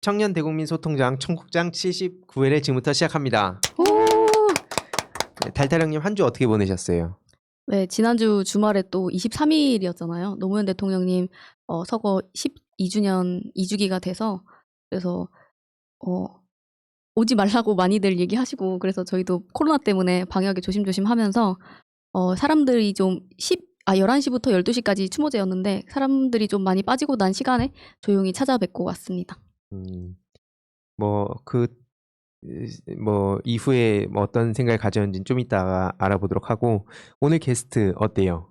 청년 대국민 소통장 청국장 79회를 지금부터 시작합니다. 네, 달달형님 한 주 어떻게 보내셨어요? 네, 지난주 주말에 또 23일이었잖아요. 노무현 대통령님 서거 12주년 2주기가 돼서 그래서 오지 말라고 많이들 얘기하시고 그래서 저희도 코로나 때문에 방역에 조심조심 하면서 사람들이 좀 11시부터 12시까지 추모제였는데 사람들이 좀 많이 빠지고 난 시간에 조용히 찾아뵙고 왔습니다. 이후에 뭐 어떤 생각을 가졌는지 좀 이따가 알아보도록 하고, 오늘 게스트 어때요?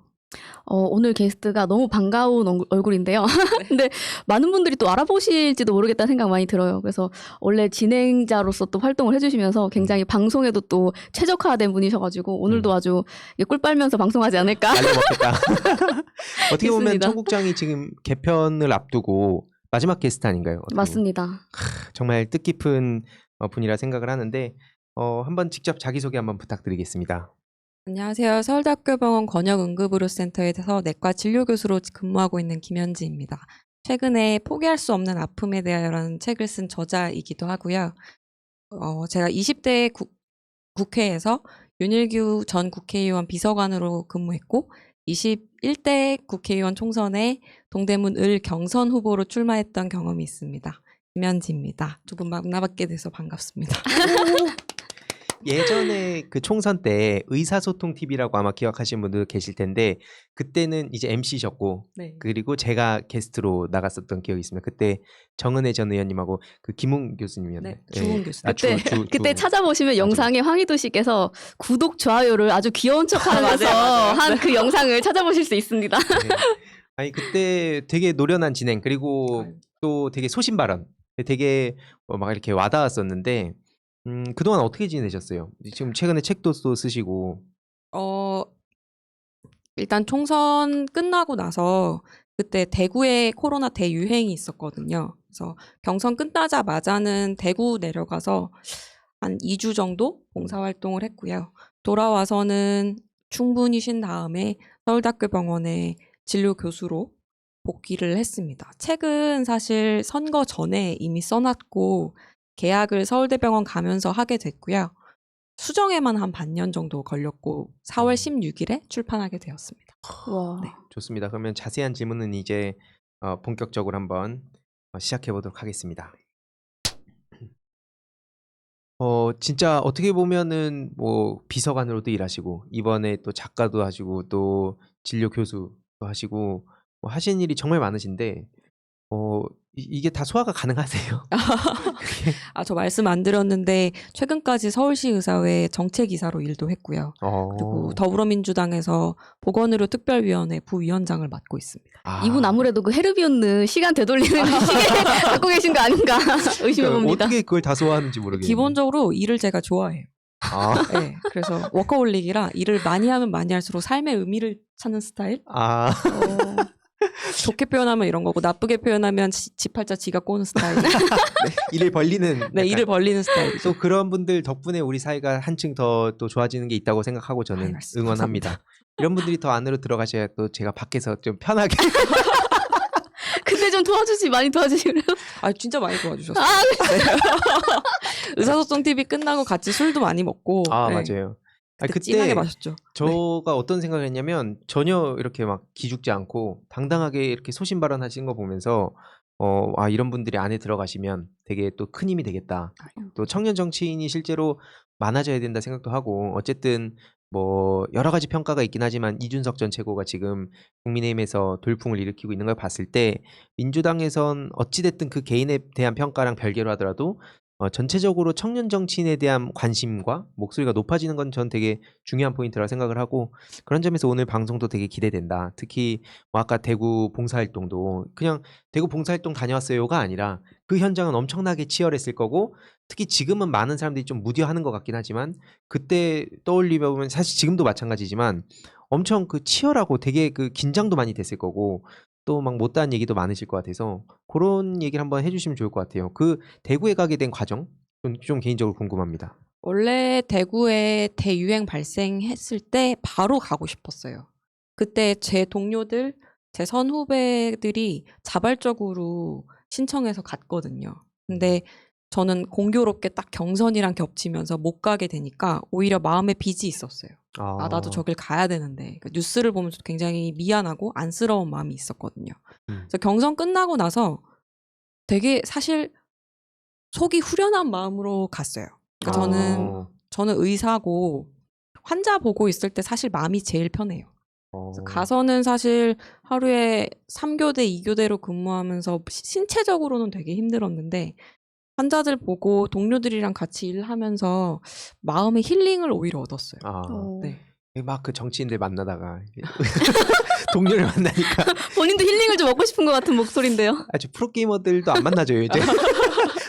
오늘 게스트가 너무 반가운 얼굴인데요. 근데 많은 분들이 또 알아보실지도 모르겠다는 생각 많이 들어요. 그래서 원래 진행자로서 또 활동을 해주시면서 굉장히 방송에도 또 최적화된 분이셔가지고 오늘도 아주 꿀 빨면서 방송하지 않을까. 알려먹겠다. 어떻게 보면 있습니다. 청국장이 지금 개편을 앞두고 마지막 게스트 아닌가요? 어떻게 보면. 맞습니다. 정말 뜻깊은 분이라 생각을 하는데 한번 직접 자기소개 한번 부탁드리겠습니다. 안녕하세요. 서울대학교병원 권역응급의료센터에서 내과 진료교수로 근무하고 있는 김현지입니다. 최근에 포기할 수 없는 아픔에 대하여라는 책을 쓴 저자이기도 하고요. 제가 20대 국회에서 윤일규 전 국회의원 비서관으로 근무했고 21대 국회의원 총선에 동대문 을 경선 후보로 출마했던 경험이 있습니다. 김현지입니다. 두 분 만나뵙게 돼서 반갑습니다. 예전에 그 총선 때 의사소통 TV라고 아마 기억하시는 분들 계실 텐데, 그때는 이제 MC셨고 네. 그리고 제가 게스트로 나갔었던 기억이 있습니다. 그때 정은혜 전 의원님하고 그 김웅 교수님이었나요? 네, 주웅 교수님. 그때 찾아보시면 영상에 황희도 씨께서 구독, 좋아요를 아주 귀여운 척하면서 한 그 영상을 찾아보실 수 있습니다. 네. 아니 그때 되게 노련한 진행, 그리고 또 되게 소신 발언, 되게 막 이렇게 와닿았었는데 그동안 어떻게 지내셨어요? 지금 최근에 책도 또 쓰시고. 일단 총선 끝나고 나서 그때 대구에 코로나 대유행이 있었거든요. 그래서 경선 끝나자마자는 대구 내려가서 한 2주 정도 봉사활동을 했고요. 돌아와서는 충분히 쉰 다음에 서울대학교병원에 진료교수로 복귀를 했습니다. 책은 사실 선거 전에 이미 써놨고 계약을 서울대병원 가면서 하게 됐고요. 수정에만 한 반년 정도 걸렸고 4월 16일에 출판하게 되었습니다. 와. 네. 좋습니다. 그러면 자세한 질문은 이제 본격적으로 한번 시작해 보도록 하겠습니다. 진짜 어떻게 보면은 뭐 비서관으로도 일하시고 이번에 또 작가도 하시고 또 진료 교수도 하시고 뭐 하시는 일이 정말 많으신데 이게 다 소화가 가능하세요? 저 말씀 안 드렸는데 최근까지 서울시 의사회 정책이사로 일도 했고요. 그리고 더불어민주당에서 보건의료 특별위원회 부위원장을 맡고 있습니다. 이분 아무래도 그 헤르비온느 시간 되돌리는 시계 갖고 계신 거 아닌가 의심해 봅니다. 어떻게 그걸 다 소화하는지 모르겠네요. 기본적으로 일을 제가 좋아해요. 네, 그래서 워커홀릭이라 일을 많이 하면 많이 할수록 삶의 의미를 찾는 스타일? 좋게 표현하면 이런 거고 나쁘게 표현하면 지 팔자 지가 꼬는 스타일. 네, 일을 벌리는. 네, 일을 벌리는 스타일. 또 그런 분들 덕분에 우리 사회가 한층 더 또 좋아지는 게 있다고 생각하고 저는 응원합니다. 감사합니다. 이런 분들이 더 안으로 들어가셔야 또 제가 밖에서 좀 편하게. 근데 좀 많이 도와주시고요. 진짜 많이 도와주셨어요. 네. 의사소통 TV 끝나고 같이 술도 많이 먹고. 네. 맞아요. 그때 진하게 마셨죠. 저가 어떤 생각을 했냐면 전혀 이렇게 막 기죽지 않고 당당하게 이렇게 소신 발언하시는 거 보면서 이런 분들이 안에 들어가시면 되게 또 큰 힘이 되겠다. 또 청년 정치인이 실제로 많아져야 된다 생각도 하고, 어쨌든 뭐 여러 가지 평가가 있긴 하지만 이준석 전 최고가 지금 국민의힘에서 돌풍을 일으키고 있는 걸 봤을 때 민주당에선 어찌됐든 그 개인에 대한 평가랑 별개로 하더라도 전체적으로 청년 정치인에 대한 관심과 목소리가 높아지는 건 전 되게 중요한 포인트라 생각을 하고, 그런 점에서 오늘 방송도 되게 기대된다. 특히 뭐 아까 대구 봉사활동도 그냥 대구 봉사활동 다녀왔어요가 아니라 그 현장은 엄청나게 치열했을 거고, 특히 지금은 많은 사람들이 좀 무디어하는 것 같긴 하지만 그때 떠올리면 보면 사실 지금도 마찬가지지만 엄청 그 치열하고 되게 그 긴장도 많이 됐을 거고 또 막 못다한 얘기도 많으실 것 같아서 그런 얘기를 한번 해주시면 좋을 것 같아요. 그 대구에 가게 된 과정 좀 개인적으로 궁금합니다. 원래 대구에 대유행 발생했을 때 바로 가고 싶었어요. 그때 제 동료들, 제 선후배들이 자발적으로 신청해서 갔거든요. 근데 저는 공교롭게 딱 경선이랑 겹치면서 못 가게 되니까 오히려 마음에 빚이 있었어요. 나도 저길 가야 되는데. 그러니까 뉴스를 보면서 굉장히 미안하고 안쓰러운 마음이 있었거든요. 그래서 경선 끝나고 나서 되게 사실 속이 후련한 마음으로 갔어요. 그러니까 저는 의사고 환자 보고 있을 때 사실 마음이 제일 편해요. 그래서 가서는 사실 하루에 3교대, 2교대로 근무하면서 신체적으로는 되게 힘들었는데 환자들 보고 동료들이랑 같이 일하면서 마음의 힐링을 오히려 얻었어요. 네. 막 그 정치인들 만나다가 동료를 만나니까 본인도 힐링을 좀 얻고 싶은 것 같은 목소리인데요. 아주 프로게이머들도 안 만나죠 요즘.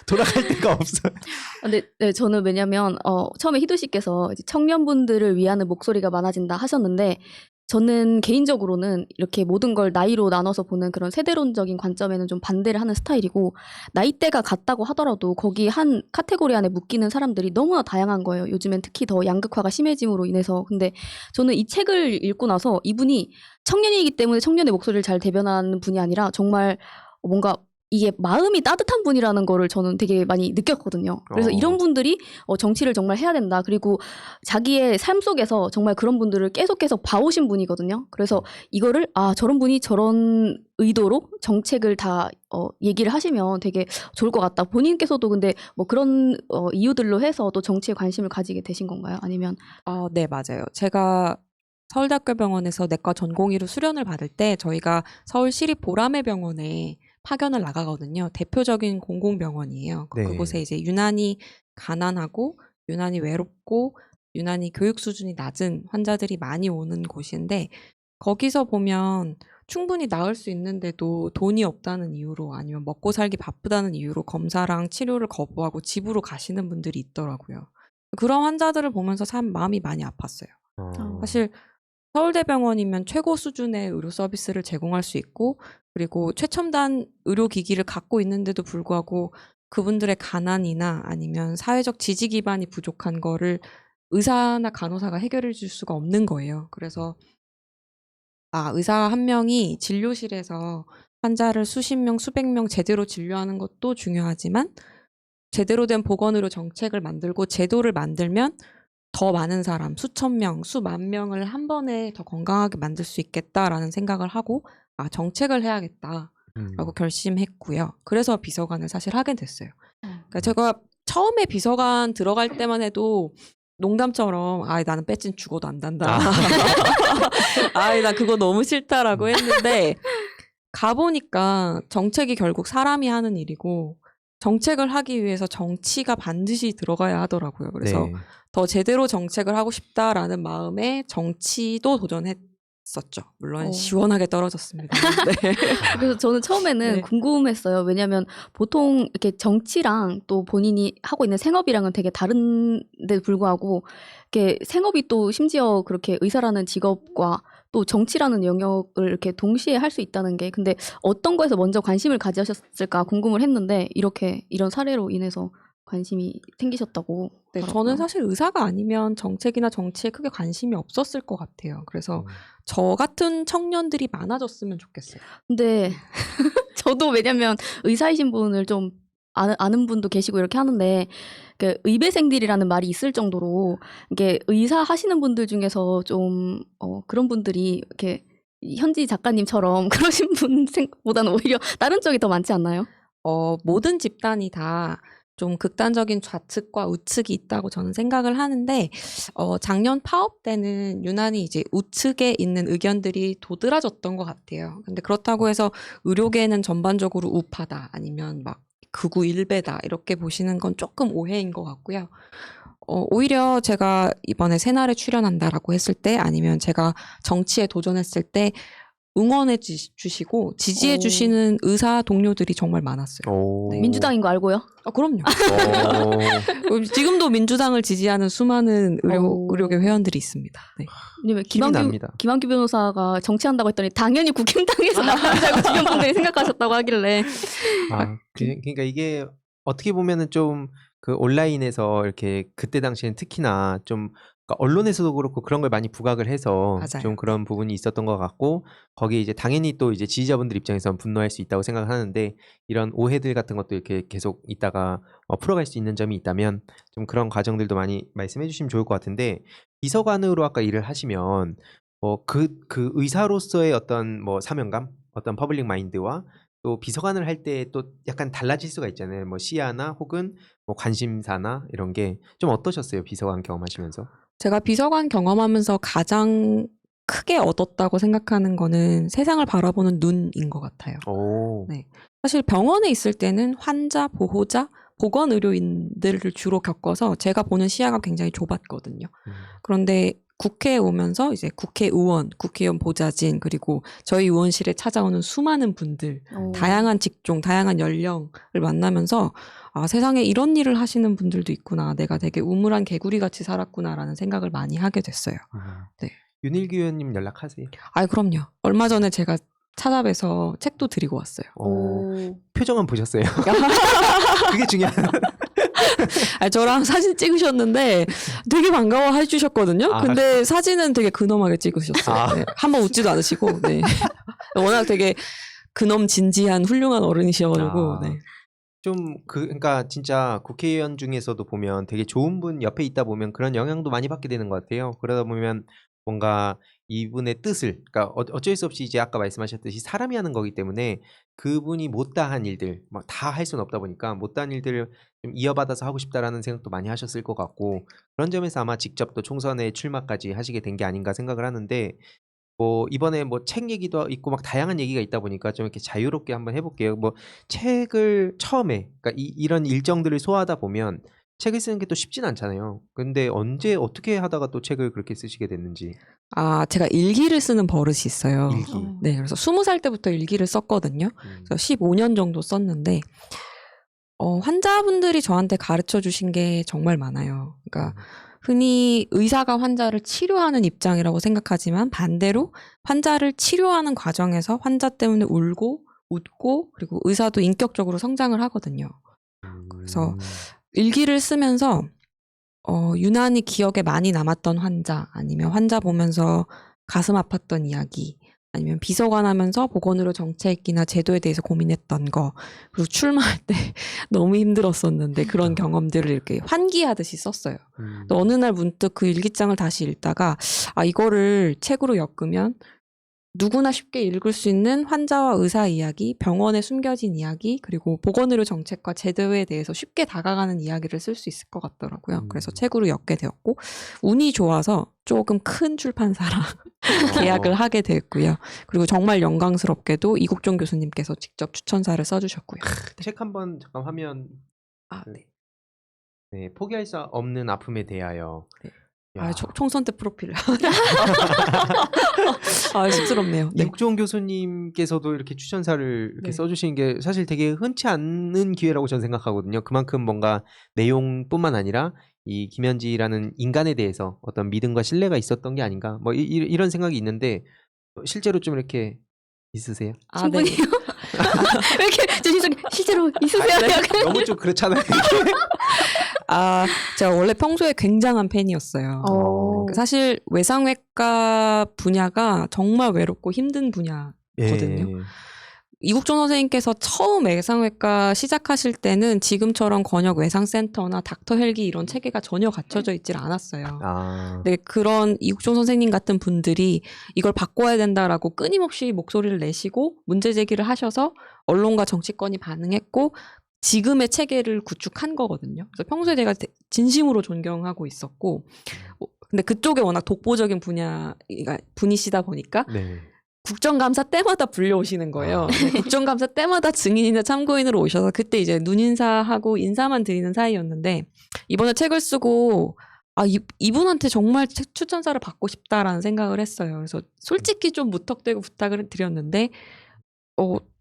돌아갈 데가 없어요. 근데 네, 저는 왜냐면 처음에 희도 씨께서 이제 청년분들을 위하는 목소리가 많아진다 하셨는데 저는 개인적으로는 이렇게 모든 걸 나이로 나눠서 보는 그런 세대론적인 관점에는 좀 반대를 하는 스타일이고 나이대가 같다고 하더라도 거기 한 카테고리 안에 묶이는 사람들이 너무나 다양한 거예요. 요즘엔 특히 더 양극화가 심해짐으로 인해서. 근데 저는 이 책을 읽고 나서 이분이 청년이기 때문에 청년의 목소리를 잘 대변하는 분이 아니라 정말 뭔가 이게 마음이 따뜻한 분이라는 거를 저는 되게 많이 느꼈거든요. 그래서 이런 분들이 정치를 정말 해야 된다. 그리고 자기의 삶 속에서 정말 그런 분들을 계속 봐오신 분이거든요. 그래서 이거를 저런 분이 저런 의도로 정책을 다 얘기를 하시면 되게 좋을 것 같다. 본인께서도 근데 뭐 그런 이유들로 해서 또 정치에 관심을 가지게 되신 건가요? 아니면? 네, 맞아요. 제가 서울대학교병원에서 내과 전공의로 수련을 받을 때 저희가 서울시립 보라매병원에 파견을 나가거든요. 대표적인 공공병원이에요. 네. 그곳에 이제 유난히 가난하고 유난히 외롭고 유난히 교육 수준이 낮은 환자들이 많이 오는 곳인데 거기서 보면 충분히 나을 수 있는데도 돈이 없다는 이유로 아니면 먹고 살기 바쁘다는 이유로 검사랑 치료를 거부하고 집으로 가시는 분들이 있더라고요. 그런 환자들을 보면서 참 마음이 많이 아팠어요. 사실 서울대병원이면 최고 수준의 의료 서비스를 제공할 수 있고 그리고 최첨단 의료기기를 갖고 있는데도 불구하고 그분들의 가난이나 아니면 사회적 지지 기반이 부족한 거를 의사나 간호사가 해결해 줄 수가 없는 거예요. 그래서 의사 한 명이 진료실에서 환자를 수십 명, 수백 명 제대로 진료하는 것도 중요하지만 제대로 된 보건의료 정책을 만들고 제도를 만들면 더 많은 사람, 수천 명, 수만 명을 한 번에 더 건강하게 만들 수 있겠다라는 생각을 하고 정책을 해야겠다라고 결심했고요. 그래서 비서관을 사실 하게 됐어요. 그러니까 제가 처음에 비서관 들어갈 때만 해도 농담처럼 나는 빼찐 죽어도 안 단다. 나 그거 너무 싫다라고 했는데 가보니까 정책이 결국 사람이 하는 일이고 정책을 하기 위해서 정치가 반드시 들어가야 하더라고요. 그래서 더 제대로 정책을 하고 싶다라는 마음에 정치도 도전했었죠. 물론 시원하게 떨어졌습니다. 네. 그래서 저는 처음에는 궁금했어요. 왜냐하면 보통 이렇게 정치랑 또 본인이 하고 있는 생업이랑은 되게 다른데 불구하고 이렇게 생업이 또 심지어 그렇게 의사라는 직업과 또 정치라는 영역을 이렇게 동시에 할 수 있다는 게 근데 어떤 거에서 먼저 관심을 가지셨을까 궁금을 했는데 이런 사례로 인해서 관심이 생기셨다고. 네, 저는 사실 의사가 아니면 정책이나 정치에 크게 관심이 없었을 것 같아요. 그래서 저 같은 청년들이 많아졌으면 좋겠어요. 근데 저도 왜냐면 의사이신 분을 좀 아는 분도 계시고 이렇게 하는데 그 의대생들이라는 말이 있을 정도로 이게 의사 하시는 분들 중에서 좀 그런 분들이 이렇게 현지 작가님처럼 그러신 분보다는 오히려 다른 쪽이 더 많지 않나요? 모든 집단이 다 좀 극단적인 좌측과 우측이 있다고 저는 생각을 하는데 작년 파업 때는 유난히 이제 우측에 있는 의견들이 도드라졌던 것 같아요. 근데 그렇다고 해서 의료계는 전반적으로 우파다 아니면 막 극우 일배다 이렇게 보시는 건 조금 오해인 것 같고요. 오히려 제가 이번에 새날에 출연한다라고 했을 때 아니면 제가 정치에 도전했을 때 응원해 주시고 지지해 주시는 의사 동료들이 정말 많았어요. 네. 민주당인 거 알고요? 그럼요. 지금도 민주당을 지지하는 수많은 의료계 회원들이 있습니다. 네. 김한규 변호사가 정치한다고 했더니 당연히 국힘당에서 나가는 줄 알고 주변 분들이 생각하셨다고 하길래. 그러니까 이게 어떻게 보면은 좀 그 온라인에서 이렇게 그때 당시엔 특히나 좀 그러니까 언론에서도 그렇고 그런 걸 많이 부각을 해서 맞아요. 좀 그런 부분이 있었던 것 같고 거기에 이제 당연히 또 이제 지지자분들 입장에서는 분노할 수 있다고 생각하는데 이런 오해들 같은 것도 이렇게 계속 있다가 풀어갈 수 있는 점이 있다면 좀 그런 과정들도 많이 말씀해 주시면 좋을 것 같은데 비서관으로 아까 일을 하시면 그 의사로서의 어떤 뭐 사명감, 어떤 퍼블릭 마인드와 또 비서관을 할 때 또 약간 달라질 수가 있잖아요. 뭐 시야나 혹은 뭐 관심사나 이런 게 좀 어떠셨어요? 비서관 경험하시면서? 제가 비서관 경험하면서 가장 크게 얻었다고 생각하는 거는 세상을 바라보는 눈인 것 같아요. 오. 네. 사실 병원에 있을 때는 환자, 보호자, 보건 의료인들을 주로 겪어서 제가 보는 시야가 굉장히 좁았거든요. 그런데 국회에 오면서 이제 국회의원, 국회의원 보좌진, 그리고 저희 의원실에 찾아오는 수많은 분들, 다양한 직종, 다양한 연령을 만나면서 아, 세상에 이런 일을 하시는 분들도 있구나. 내가 되게 우물한 개구리 같이 살았구나라는 생각을 많이 하게 됐어요. 네. 윤일기 의원님 연락하세요? 아, 그럼요. 얼마 전에 제가 찾아뵈서 책도 드리고 왔어요. 표정은 보셨어요? 그게 중요한. 아, 저랑 사진 찍으셨는데 되게 반가워해 주셨거든요. 아, 근데 사진은 되게 근엄하게 찍으셨어요. 아. 네. 한번 웃지도 않으시고. 네. 워낙 되게 근엄 진지한 훌륭한 어른이셔가지고. 아. 네. 좀 그러니까 진짜 국회의원 중에서도 보면 되게 좋은 분 옆에 있다 보면 그런 영향도 많이 받게 되는 것 같아요. 그러다 보면 뭔가 이분의 뜻을 그러니까 어쩔 수 없이 이제 아까 말씀하셨듯이 사람이 하는 거기 때문에 그분이 못다한 일들 막 다 할 수는 없다 보니까 못다한 일들을 좀 이어받아서 하고 싶다라는 생각도 많이 하셨을 것 같고 그런 점에서 아마 직접 또 총선에 출마까지 하시게 된 게 아닌가 생각을 하는데 뭐 이번에 뭐 책 얘기도 있고 막 다양한 얘기가 있다 보니까 좀 이렇게 자유롭게 한번 해볼게요. 뭐 책을 처음에 그러니까 이런 일정들을 소화하다 보면 책을 쓰는 게 또 쉽진 않잖아요. 근데 언제 어떻게 하다가 또 책을 그렇게 쓰시게 됐는지. 아, 제가 일기를 쓰는 버릇이 있어요. 일기. 네, 그래서 20살 때부터 일기를 썼거든요. 그래서 15년 정도 썼는데, 환자분들이 저한테 가르쳐 주신 게 정말 많아요. 그러니까 흔히 의사가 환자를 치료하는 입장이라고 생각하지만 반대로 환자를 치료하는 과정에서 환자 때문에 울고 웃고 그리고 의사도 인격적으로 성장을 하거든요. 그래서 일기를 쓰면서 유난히 기억에 많이 남았던 환자, 아니면 환자 보면서 가슴 아팠던 이야기, 아니면 비서관 하면서 보건의료 정책이나 제도에 대해서 고민했던 거, 그리고 출마할 때 너무 힘들었었는데 그런 경험들을 이렇게 환기하듯이 썼어요. 또 어느 날 문득 그 일기장을 다시 읽다가 아, 이거를 책으로 엮으면 누구나 쉽게 읽을 수 있는 환자와 의사 이야기, 병원에 숨겨진 이야기, 그리고 보건의료 정책과 제도에 대해서 쉽게 다가가는 이야기를 쓸 수 있을 것 같더라고요. 그래서 책으로 엮게 되었고 운이 좋아서 조금 큰 출판사랑 계약을 하게 됐고요. 그리고 정말 영광스럽게도 이국종 교수님께서 직접 추천사를 써주셨고요. 책 한번 잠깐 화면. 아, 네. 네, 포기할 수 없는 아픔에 대하여. 네. 야. 아, 총선 때 프로필. 아, 쑥스럽네요. 네. 이국종 교수님께서도 이렇게 추천사를 이렇게 네. 써주시는 게 사실 되게 흔치 않은 기회라고 저는 생각하거든요. 그만큼 뭔가 내용뿐만 아니라 이 김현지라는 인간에 대해서 어떤 믿음과 신뢰가 있었던 게 아닌가 뭐 이런 생각이 있는데 실제로 좀 이렇게 있으세요? 아, 네. 충분히요? 왜 이렇게 죄송해요. 실제로 있으세요? 아, 네? 약간. 너무 좀 그렇잖아요. 아, 제가 원래 평소에 굉장한 팬이었어요. 사실 외상외과 분야가 정말 외롭고 힘든 분야거든요. 예. 이국종 선생님께서 처음 외상외과 시작하실 때는 지금처럼 권역 외상센터나 닥터 헬기 이런 체계가 전혀 갖춰져 있질 않았어요. 아. 네, 그런 이국종 선생님 같은 분들이 이걸 바꿔야 된다라고 끊임없이 목소리를 내시고 문제 제기를 하셔서 언론과 정치권이 반응했고 지금의 체계를 구축한 거거든요. 그래서 평소에 제가 진심으로 존경하고 있었고, 근데 그쪽에 워낙 독보적인 분이시다 보니까 네. 국정감사 때마다 불려오시는 거예요. 아. 네, 국정감사 때마다 증인이나 참고인으로 오셔서 그때 이제 눈인사하고 인사만 드리는 사이였는데 이번에 책을 쓰고 아, 이분한테 정말 책 추천사를 받고 싶다라는 생각을 했어요. 그래서 솔직히 좀 무턱대고 부탁을 드렸는데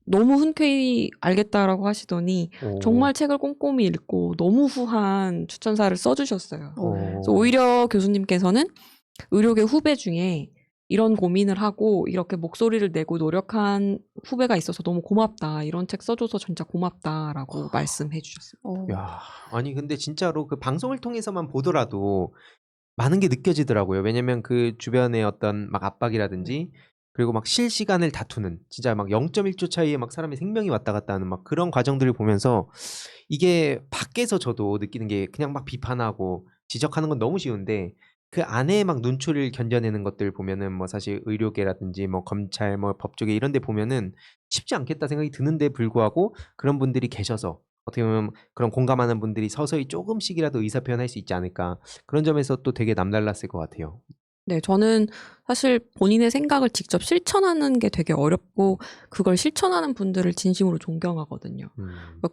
너무 흔쾌히 알겠다라고 하시더니 정말 책을 꼼꼼히 읽고 너무 후한 추천사를 써주셨어요. 그래서 오히려 교수님께서는 의료계 후배 중에 이런 고민을 하고 이렇게 목소리를 내고 노력한 후배가 있어서 너무 고맙다. 이런 책 써줘서 진짜 고맙다라고 말씀해 주셨어요. 야, 아니 근데 진짜로 그 방송을 통해서만 보더라도 많은 게 느껴지더라고요. 왜냐면 그 주변의 어떤 막 압박이라든지 그리고 막 실시간을 다투는 진짜 막 0.1초 차이에 막 사람의 생명이 왔다 갔다 하는 막 그런 과정들을 보면서 이게 밖에서 저도 느끼는 게 그냥 막 비판하고 지적하는 건 너무 쉬운데 그 안에 막 눈초리를 견뎌내는 것들 보면은 뭐 사실 의료계라든지 뭐 검찰 뭐 법조계 이런 데 보면은 쉽지 않겠다 생각이 드는데 불구하고 그런 분들이 계셔서 어떻게 보면 그런 공감하는 분들이 서서히 조금씩이라도 의사 표현할 수 있지 않을까 그런 점에서 또 되게 남달랐을 것 같아요. 네, 저는 사실 본인의 생각을 직접 실천하는 게 되게 어렵고 그걸 실천하는 분들을 진심으로 존경하거든요.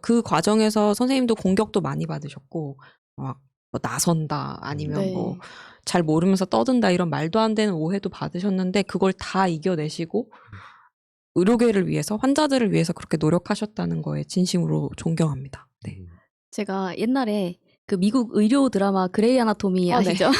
그 과정에서 선생님도 공격도 많이 받으셨고 막 뭐 나선다 아니면 네. 뭐 잘 모르면서 떠든다 이런 말도 안 되는 오해도 받으셨는데 그걸 다 이겨내시고 의료계를 위해서 환자들을 위해서 그렇게 노력하셨다는 거에 진심으로 존경합니다. 네. 제가 옛날에 그 미국 의료 드라마 그레이 아나토미 네. 아시죠?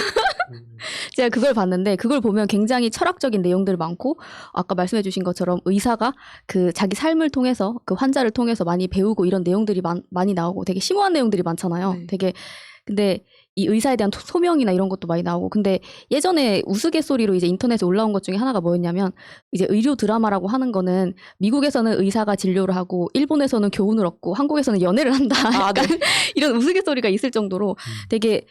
제가 그걸 봤는데 그걸 보면 굉장히 철학적인 내용들 많고 아까 말씀해 주신 것처럼 의사가 그 자기 삶을 통해서 그 환자를 통해서 많이 배우고 이런 내용들이 많이 나오고 되게 심오한 내용들이 많잖아요. 네. 되게 근데 이 의사에 대한 소명이나 이런 것도 많이 나오고 근데 예전에 우스갯소리로 이제 인터넷에 올라온 것 중에 하나가 뭐였냐면 이제 의료 드라마라고 하는 거는 미국에서는 의사가 진료를 하고 일본에서는 교훈을 얻고 한국에서는 연애를 한다. 약간 이런 우스갯소리가 있을 정도로 되게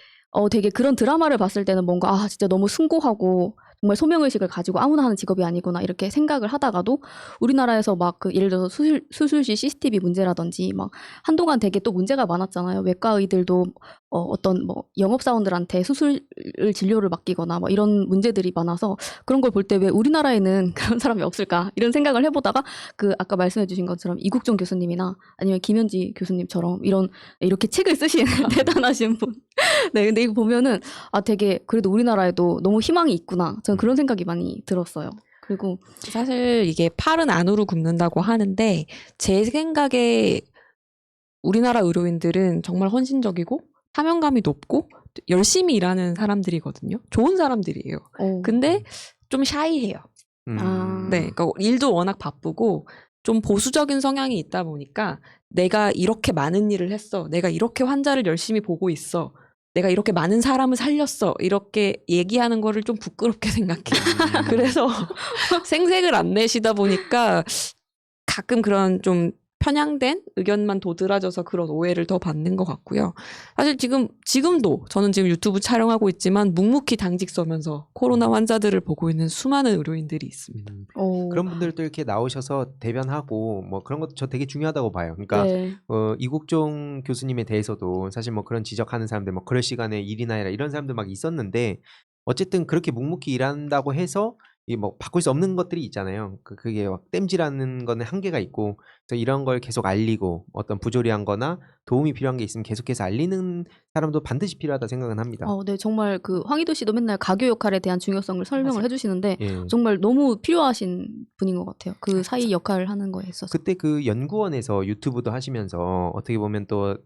그런 드라마를 봤을 때는 뭔가 진짜 너무 숭고하고 정말 소명의식을 가지고 아무나 하는 직업이 아니구나 이렇게 생각을 하다가도 우리나라에서 막 그 예를 들어서 수술실 CCTV 문제라든지 막 한동안 되게 또 문제가 많았잖아요. 외과의들도 어떤 뭐 영업사원들한테 수술 진료를 맡기거나 뭐 이런 문제들이 많아서 그런 걸 볼 때 왜 우리나라에는 그런 사람이 없을까 이런 생각을 해보다가 그 아까 말씀해 주신 것처럼 이국종 교수님이나 아니면 김현지 교수님처럼 이렇게 책을 쓰신 대단하신 분. 네, 근데 이거 보면은 되게 그래도 우리나라에도 너무 희망이 있구나. 저는 그런 생각이 많이 들었어요. 그리고 사실 이게 팔은 안으로 굽는다고 하는데 제 생각에 우리나라 의료인들은 정말 헌신적이고 사명감이 높고 열심히 일하는 사람들이거든요. 좋은 사람들이에요. 근데 좀 샤이해요. 네, 그러니까 일도 워낙 바쁘고 좀 보수적인 성향이 있다 보니까 내가 이렇게 많은 일을 했어. 내가 이렇게 환자를 열심히 보고 있어. 내가 이렇게 많은 사람을 살렸어. 이렇게 얘기하는 거를 좀 부끄럽게 생각해요. 그래서 생색을 안 내시다 보니까 가끔 그런 좀 편향된 의견만 도드라져서 그런 오해를 더 받는 것 같고요. 사실 지금도 저는 지금 유튜브 촬영하고 있지만 묵묵히 당직 서면서 코로나 환자들을 보고 있는 수많은 의료인들이 있습니다. 그런 분들도 이렇게 나오셔서 대변하고 뭐 그런 것도 저 되게 중요하다고 봐요. 그러니까 네. 이국종 교수님에 대해서도 사실 뭐 그런 지적하는 사람들 뭐 그럴 시간에 일이나 해라 이런 사람들 막 있었는데 어쨌든 그렇게 묵묵히 일한다고 해서 이 뭐 바꿀 수 없는 것들이 있잖아요. 그게 막 땜질하는 거는 한계가 있고 그래서 이런 걸 계속 알리고 어떤 부조리한 거나 도움이 필요한 게 있으면 계속해서 알리는 사람도 반드시 필요하다 생각은 합니다. 네, 정말 그 황희도 씨도 맨날 가교 역할에 대한 중요성을 설명을 맞아요. 해주시는데 예. 정말 너무 필요하신 분인 것 같아요. 그 사이 역할을 하는 거에 있어서. 그때 그 연구원에서 유튜브도 하시면서 어떻게 보면 또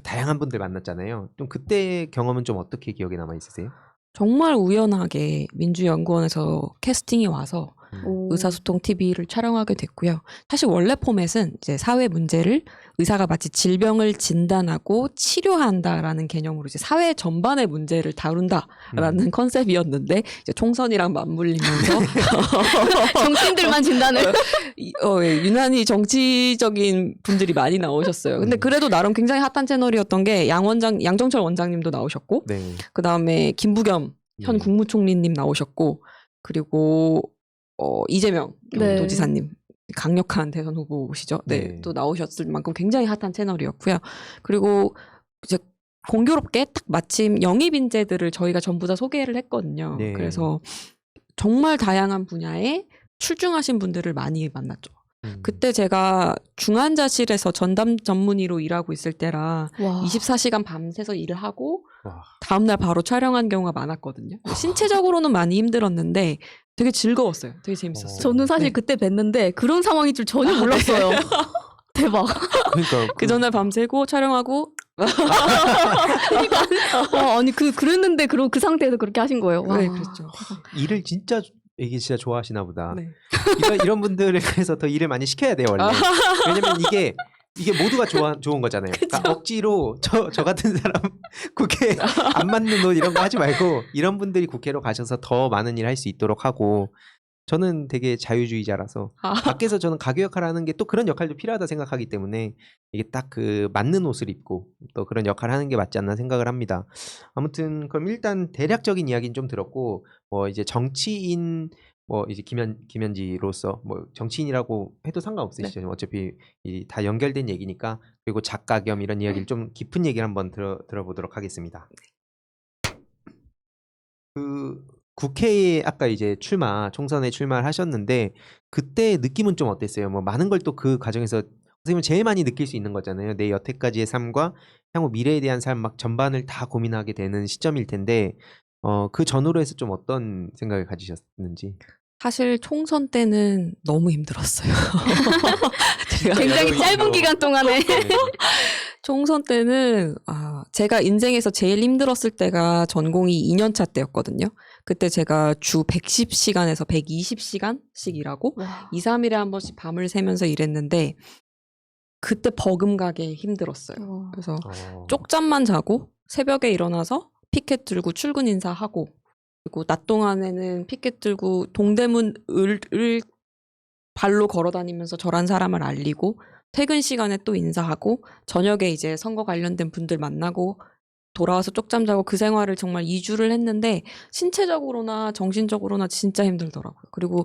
다양한 분들 만났잖아요. 좀 그때 경험은 좀 어떻게 기억에 남아 있으세요? 정말 우연하게 민주연구원에서 캐스팅이 와서 의사소통 TV를 촬영하게 됐고요. 사실 원래 포맷은 이제 사회 문제를 의사가 마치 질병을 진단하고 치료한다라는 개념으로 이제 사회 전반의 문제를 다룬다라는 컨셉이었는데 이제 총선이랑 맞물리면서 정치인들만 진단을. 유난히 정치적인 분들이 많이 나오셨어요. 근데 그래도 나름 굉장히 핫한 채널이었던 게 양정철 원장님도 나오셨고, 네. 그 다음에 김부겸 현 네. 국무총리님 나오셨고, 그리고 이재명 네. 도지사님 강력한 대선 후보시죠. 네, 네. 또 나오셨을 만큼 굉장히 핫한 채널이었고요. 그리고 이제 공교롭게 딱 마침 영입 인재들을 저희가 전부 다 소개를 했거든요. 네. 그래서 정말 다양한 분야에 출중하신 분들을 많이 만났죠. 그때 제가 중환자실에서 전담 전문의로 일하고 있을 때라 와. 24시간 밤새서 일을 하고 와. 다음날 바로 촬영한 경우가 많았거든요. 신체적으로는 많이 힘들었는데 되게 즐거웠어요. 되게 재밌었어요. 저는 사실 네. 그때 뵀는데 그런 상황일 줄 전혀 몰랐어요. 대박. 그러니까 그 전날 밤새고 촬영하고 아니 그랬는데 그 상태에서 그렇게 하신 거예요. 와. 네, 그랬죠. 일을 진짜 이게 진짜 좋아하시나 보다. 네. 이런 분들을 위해서 더 일을 많이 시켜야 돼요 원래. 왜냐면 이게 이게 모두가 좋은 거잖아요. 그러니까 그쵸. 억지로 저 같은 사람 국회 안 맞는 옷 이런 거 하지 말고 이런 분들이 국회로 가셔서 더 많은 일 할 수 있도록 하고 저는 되게 자유주의자라서 밖에서 저는 가교 역할을 하는 게 또 그런 역할도 필요하다 생각하기 때문에 이게 딱 그 맞는 옷을 입고 또 그런 역할을 하는 게 맞지 않나 생각을 합니다. 아무튼 그럼 일단 대략적인 이야기는 좀 들었고 뭐 이제 정치인 뭐 이제 김현지로서 뭐 정치인이라고 해도 상관없으시죠. 어차피 다 연결된 얘기니까 그리고 작가 겸 이런 이야기를 좀 깊은 얘기를 한번 들어보도록 하겠습니다. 그 국회에 아까 이제 총선에 출마를 하셨는데 그때 느낌은 좀 어땠어요? 뭐 많은 걸 또 그 과정에서 선생님은 제일 많이 느낄 수 있는 거잖아요. 내 여태까지의 삶과 향후 미래에 대한 삶 막 전반을 다 고민하게 되는 시점일 텐데 그 전후로 해서 좀 어떤 생각을 가지셨는지. 사실 총선 때는 너무 힘들었어요. 제가 굉장히 짧은 기간 동안에 총선 때는 제가 인생에서 제일 힘들었을 때가 전공이 2년차 때였거든요. 그때 제가 주 110시간에서 120시간씩 일하고 와. 2, 3일에 한 번씩 밤을 새면서 일했는데 그때 버금가게 힘들었어요. 그래서 쪽잠만 자고 새벽에 일어나서 피켓 들고 출근 인사하고 그리고 낮 동안에는 피켓 들고 동대문을 발로 걸어 다니면서 저란 사람을 알리고 퇴근 시간에 또 인사하고 저녁에 이제 선거 관련된 분들 만나고 돌아와서 쪽잠 자고 그 생활을 정말 2주를 했는데 신체적으로나 정신적으로나 진짜 힘들더라고요. 그리고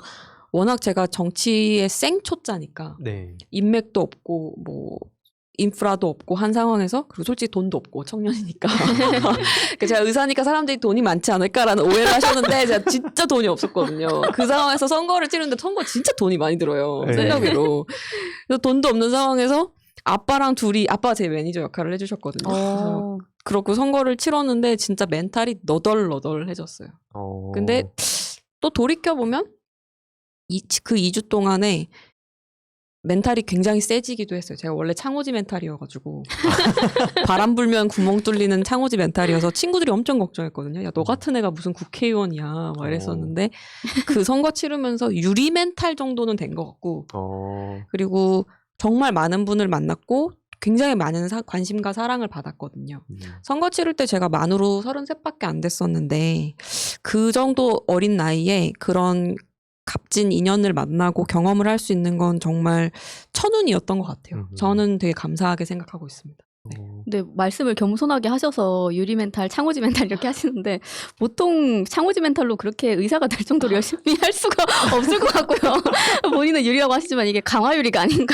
워낙 제가 정치의 생초짜니까 네. 인맥도 없고 뭐 인프라도 없고 한 상황에서 그리고 솔직히 돈도 없고 청년이니까 제가 의사니까 사람들이 돈이 많지 않을까라는 오해를 하셨는데 제가 진짜 돈이 없었거든요. 그 상황에서 선거를 치르는데 선거 진짜 돈이 많이 들어요. 네. 생각외로. 그래서 돈도 없는 상황에서 아빠랑 둘이 아빠가 제 매니저 역할을 해주셨거든요. 그래서 그렇고 선거를 치렀는데 진짜 멘탈이 너덜너덜해졌어요. 근데 또 돌이켜보면 그 2주 동안에 멘탈이 굉장히 세지기도 했어요. 제가 원래 창오지 멘탈이어가지고 바람 불면 구멍 뚫리는 창오지 멘탈이어서 친구들이 엄청 걱정했거든요. 야, 너 같은 애가 무슨 국회의원이야 막 이랬었는데 그 선거 치르면서 유리 멘탈 정도는 된 것 같고 그리고 정말 많은 분을 만났고 굉장히 많은 관심과 사랑을 받았거든요. 선거 치를 때 제가 만으로 33밖에 안 됐었는데 그 정도 어린 나이에 그런 값진 인연을 만나고 경험을 할 수 있는 건 정말 천운이었던 것 같아요. 저는 되게 감사하게 생각하고 있습니다. 네. 근데 말씀을 겸손하게 하셔서 유리 멘탈, 창오지 멘탈 이렇게 하시는데 보통 창오지 멘탈로 그렇게 의사가 될 정도로 열심히 할 수가 없을 것 같고요. 본인은 유리라고 하시지만 이게 강화유리가 아닌가.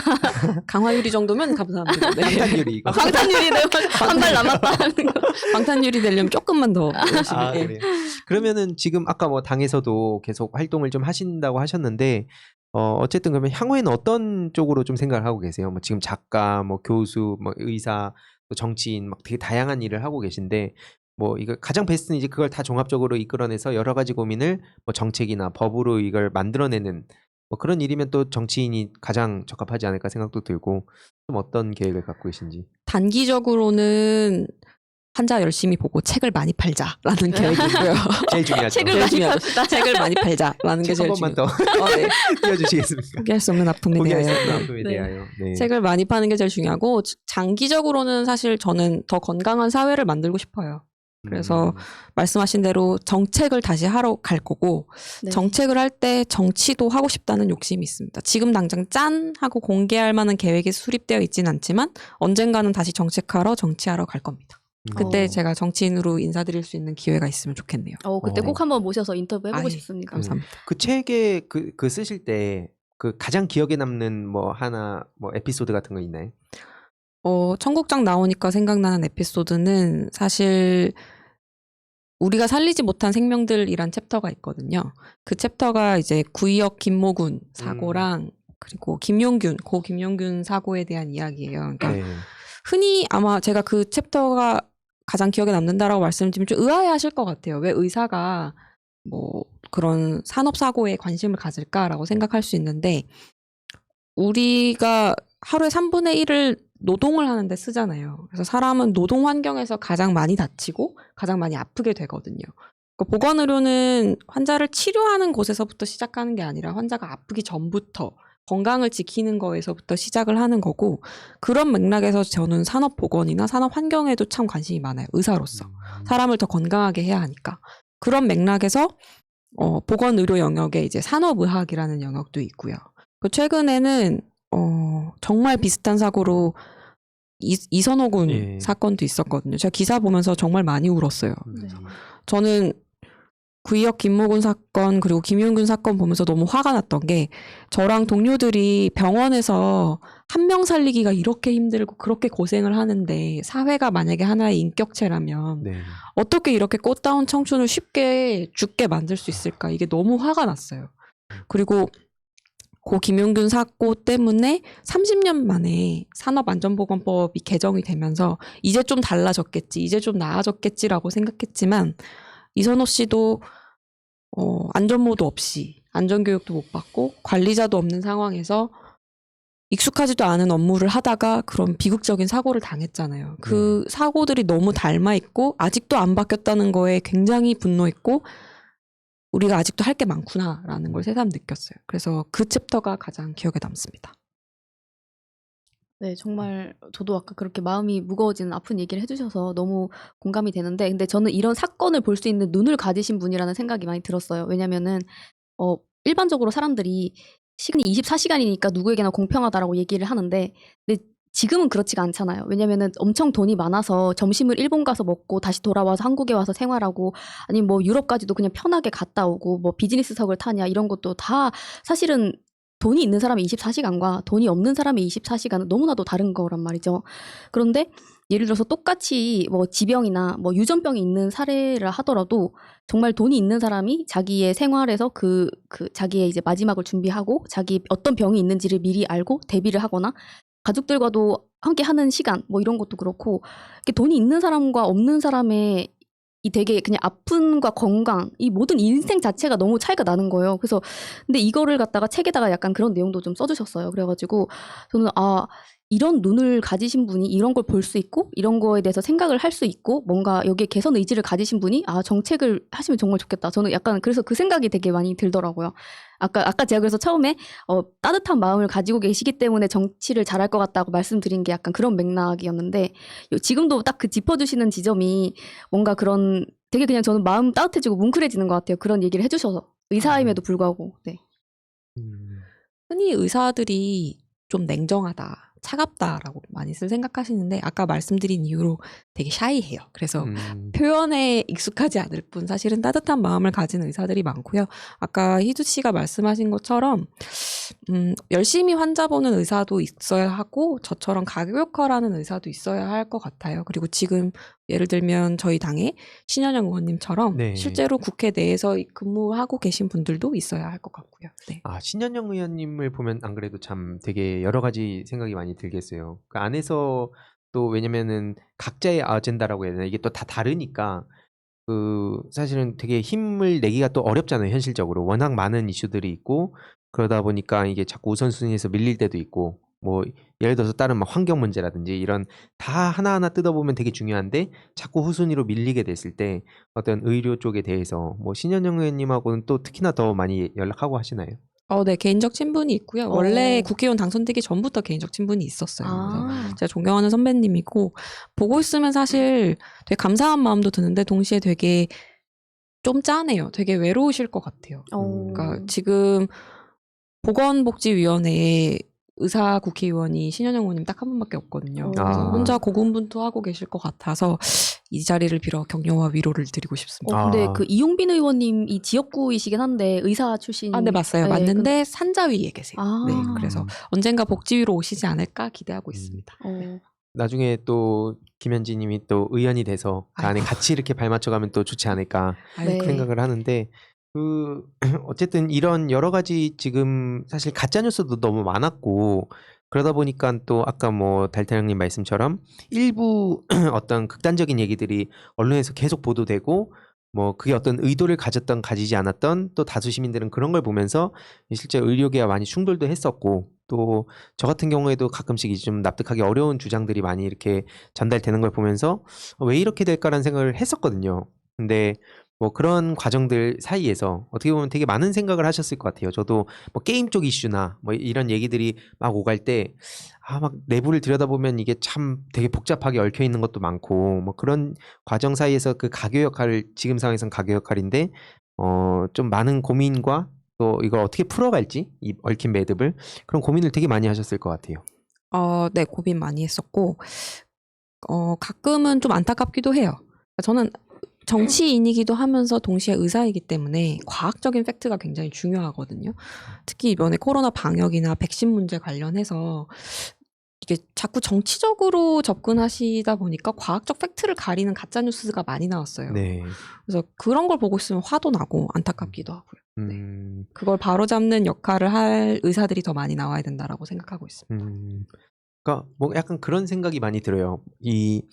강화유리 정도면 감사합니다. 네. 방탄유리. 방탄유리 한 발 남았다 하는 거. 방탄유리 되려면 조금만 더 열심히. 네. 그래요. 그러면은 지금 아까 뭐 당에서도 계속 활동을 좀 하신다고 하셨는데 어쨌든 그러면 향후에는 어떤 쪽으로 좀 생각을 하고 계세요? 뭐 지금 작가, 뭐 교수, 뭐 의사, 또 정치인 막 되게 다양한 일을 하고 계신데 뭐 이거 가장 베스트는 이제 그걸 다 종합적으로 이끌어내서 여러 가지 고민을 뭐 정책이나 법으로 이걸 만들어내는 뭐 그런 일이면 또 정치인이 가장 적합하지 않을까 생각도 들고 좀 어떤 계획을 갖고 계신지. 단기적으로는 환자 열심히 보고 책을 많이 팔자라는 계획이고요. 제일 중요하죠. 책을 많이 팝시다. 책을 많이 팔자라는 게 책 제일 한 번만 중요해요. 더 네. 띄워주시겠습니까? 포기할 수 없는 아픔에 포기할 수 대하여. 없는 네. 아픔에 네. 대하여. 네. 책을 많이 파는 게 제일 중요하고 장기적으로는 사실 저는 더 건강한 사회를 만들고 싶어요. 그래서 말씀하신 대로 정책을 다시 하러 갈 거고 네. 정책을 할 때 정치도 하고 싶다는 욕심이 있습니다. 지금 당장 짠 하고 공개할 만한 계획이 수립되어 있지는 않지만 언젠가는 다시 정책하러 정치하러 갈 겁니다. 그때 제가 정치인으로 인사드릴 수 있는 기회가 있으면 좋겠네요. 그때 꼭 한번 모셔서 인터뷰 해보고 아이, 싶습니다. 감사합니다. 그 책에 그 쓰실 때 그 가장 기억에 남는 뭐 하나 뭐 에피소드 같은 거 있나요? 청국장 나오니까 생각나는 에피소드는 사실 우리가 살리지 못한 생명들이란 챕터가 있거든요. 그 챕터가 이제 구이역 김모군 사고랑 그리고 고 김용균 사고에 대한 이야기예요. 그러니까 네. 흔히 아마 제가 그 챕터가 가장 기억에 남는다라고 말씀드리면 좀 의아해하실 것 같아요. 왜 의사가 뭐 그런 산업사고에 관심을 가질까라고 생각할 수 있는데 우리가 하루에 3분의 1을 노동을 하는데 쓰잖아요. 그래서 사람은 노동 환경에서 가장 많이 다치고 가장 많이 아프게 되거든요. 그러니까 보건의료는 환자를 치료하는 곳에서부터 시작하는 게 아니라 환자가 아프기 전부터 건강을 지키는 거에서부터 시작을 하는 거고 그런 맥락에서 저는 산업보건이나 산업환경에도 참 관심이 많아요. 의사로서. 사람을 더 건강하게 해야 하니까. 그런 맥락에서 보건의료 영역에 이제 산업의학이라는 영역도 있고요. 최근에는 정말 비슷한 사고로 이선호군 예. 사건도 있었거든요. 제가 기사 보면서 정말 많이 울었어요. 네. 저는 구의역 김모군 사건 그리고 김윤균 사건 보면서 너무 화가 났던 게 저랑 동료들이 병원에서 한 명 살리기가 이렇게 힘들고 그렇게 고생을 하는데 사회가 만약에 하나의 인격체라면 네. 어떻게 이렇게 꽃다운 청춘을 쉽게 죽게 만들 수 있을까 이게 너무 화가 났어요. 그리고 고 김용균 사고 때문에 30년 만에 산업안전보건법이 개정이 되면서 이제 좀 달라졌겠지, 이제 좀 나아졌겠지라고 생각했지만 이선호 씨도 안전모도 없이 안전교육도 못 받고 관리자도 없는 상황에서 익숙하지도 않은 업무를 하다가 그런 비극적인 사고를 당했잖아요. 그 사고들이 너무 닮아있고 아직도 안 바뀌었다는 거에 굉장히 분노했고 우리가 아직도 할 게 많구나라는 걸 새삼 느꼈어요. 그래서 그 챕터가 가장 기억에 남습니다. 네, 정말 저도 아까 그렇게 마음이 무거워지는 아픈 얘기를 해주셔서 너무 공감이 되는데, 근데 저는 이런 사건을 볼 수 있는 눈을 가지신 분이라는 생각이 많이 들었어요. 왜냐면은 일반적으로 사람들이 시간이 24시간이니까 누구에게나 공평하다라고 얘기를 하는데, 근데 지금은 그렇지가 않잖아요. 왜냐면은 엄청 돈이 많아서 점심을 일본 가서 먹고 다시 돌아와서 한국에 와서 생활하고 아니면 뭐 유럽까지도 그냥 편하게 갔다 오고 뭐 비즈니스석을 타냐 이런 것도 다 사실은 돈이 있는 사람의 24시간과 돈이 없는 사람의 24시간은 너무나도 다른 거란 말이죠. 그런데 예를 들어서 똑같이 뭐 지병이나 뭐 유전병이 있는 사례를 하더라도 정말 돈이 있는 사람이 자기의 생활에서 그 자기의 이제 마지막을 준비하고 자기 어떤 병이 있는지를 미리 알고 대비를 하거나 가족들과도 함께 하는 시간 뭐 이런 것도 그렇고 이렇게 돈이 있는 사람과 없는 사람의 이 되게 그냥 아픔과 건강 이 모든 인생 자체가 너무 차이가 나는 거예요. 그래서 근데 이거를 갖다가 책에다가 약간 그런 내용도 좀 써주셨어요. 그래가지고 저는 이런 눈을 가지신 분이 이런 걸 볼 수 있고 이런 거에 대해서 생각을 할 수 있고 뭔가 여기에 개선 의지를 가지신 분이 정책을 하시면 정말 좋겠다. 저는 약간 그래서 그 생각이 되게 많이 들더라고요. 아까 제가 그래서 처음에 따뜻한 마음을 가지고 계시기 때문에 정치를 잘할 것 같다고 말씀드린 게 약간 그런 맥락이었는데 지금도 딱 그 짚어주시는 지점이 뭔가 그런 되게 그냥 저는 마음 따뜻해지고 뭉클해지는 것 같아요. 그런 얘기를 해주셔서 의사임에도 불구하고. 네. 흔히 의사들이 좀 냉정하다, 차갑다라고 많이들 생각하시는데 아까 말씀드린 이유로 되게 샤이해요. 그래서 표현에 익숙하지 않을 뿐 사실은 따뜻한 마음을 가진 의사들이 많고요. 아까 희주 씨가 말씀하신 것처럼 열심히 환자 보는 의사도 있어야 하고 저처럼 가교육화라는 의사도 있어야 할 것 같아요. 그리고 지금 예를 들면 저희 당의 신현영 의원님처럼 네. 실제로 국회 내에서 근무하고 계신 분들도 있어야 할 것 같고요. 네. 신현영 의원님을 보면 안 그래도 참 되게 여러 가지 생각이 많이 들겠어요. 그 안에서 또 왜냐면은 각자의 아젠다라고 해야 되나 이게 또 다 다르니까 사실은 되게 힘을 내기가 또 어렵잖아요. 현실적으로 워낙 많은 이슈들이 있고 그러다 보니까 이게 자꾸 우선순위에서 밀릴 때도 있고 뭐 예를 들어서 다른 막 환경 문제라든지 이런 다 하나하나 뜯어보면 되게 중요한데 자꾸 후순위로 밀리게 됐을 때 어떤 의료 쪽에 대해서 뭐 신현영 의원님하고는 또 특히나 더 많이 연락하고 하시나요? 네, 개인적 친분이 있고요. 원래 국회의원 당선되기 전부터 개인적 친분이 있었어요. 그래서 제가 존경하는 선배님이고 보고 있으면 사실 되게 감사한 마음도 드는데 동시에 되게 좀 짠해요. 되게 외로우실 것 같아요. 그러니까 지금 보건복지위원회에 의사 국회의원이 신현영 의원님 딱 한 분밖에 없거든요. 그래서 혼자 고군분투하고 계실 것 같아서 이 자리를 빌어 격려와 위로를 드리고 싶습니다. 근데 그 이용빈 의원님이 지역구이시긴 한데 의사 출신. 네, 맞아요. 네, 맞는데 산자위에 계세요. 네, 아. 그래서 언젠가 복지위로 오시지 않을까 기대하고 있습니다. 나중에 또 김현지 님이 또 의원이 돼서 그 안에 같이 이렇게 발맞춰가면 또 좋지 않을까 네. 생각을 하는데 어쨌든 이런 여러 가지 지금 사실 가짜 뉴스도 너무 많았고 그러다 보니까 또 아까 뭐 달태령님 말씀처럼 일부 어떤 극단적인 얘기들이 언론에서 계속 보도되고 뭐 그게 어떤 의도를 가졌던 가지지 않았던 또 다수 시민들은 그런 걸 보면서 실제 의료계와 많이 충돌도 했었고 또 저 같은 경우에도 가끔씩 이제 좀 납득하기 어려운 주장들이 많이 이렇게 전달되는 걸 보면서 왜 이렇게 될까라는 생각을 했었거든요. 근데 뭐 그런 과정들 사이에서 어떻게 보면 되게 많은 생각을 하셨을 것 같아요. 저도 뭐 게임 쪽 이슈나 뭐 이런 얘기들이 막 오갈 때 막 내부를 들여다보면 이게 참 되게 복잡하게 얽혀 있는 것도 많고 뭐 그런 과정 사이에서 그 가교 역할을 지금 상황에선 가교 역할인데 좀 많은 고민과 또 이걸 어떻게 풀어갈지 이 얽힌 매듭을 그런 고민을 되게 많이 하셨을 것 같아요. 네, 고민 많이 했었고, 가끔은 좀 안타깝기도 해요. 저는 정치인이기도 하면서 동시에 의사이기 때문에 과학적인 팩트가 굉장히 중요하거든요. 특히 이번에 코로나 방역이나 백신 문제 관련해서 이게 자꾸 정치적으로 접근하시다 보니까 과학적 팩트를 가리는 가짜 뉴스가 많이 나왔어요. 네. 그래서 그런 걸 보고 있으면 화도 나고 안타깝기도 하고요. 그걸 바로잡는 역할을 할 의사들이 더 많이 나와야 된다라고 생각하고 있습니다. 그러니까 뭐 약간 그런 생각이 많이 들어요. 이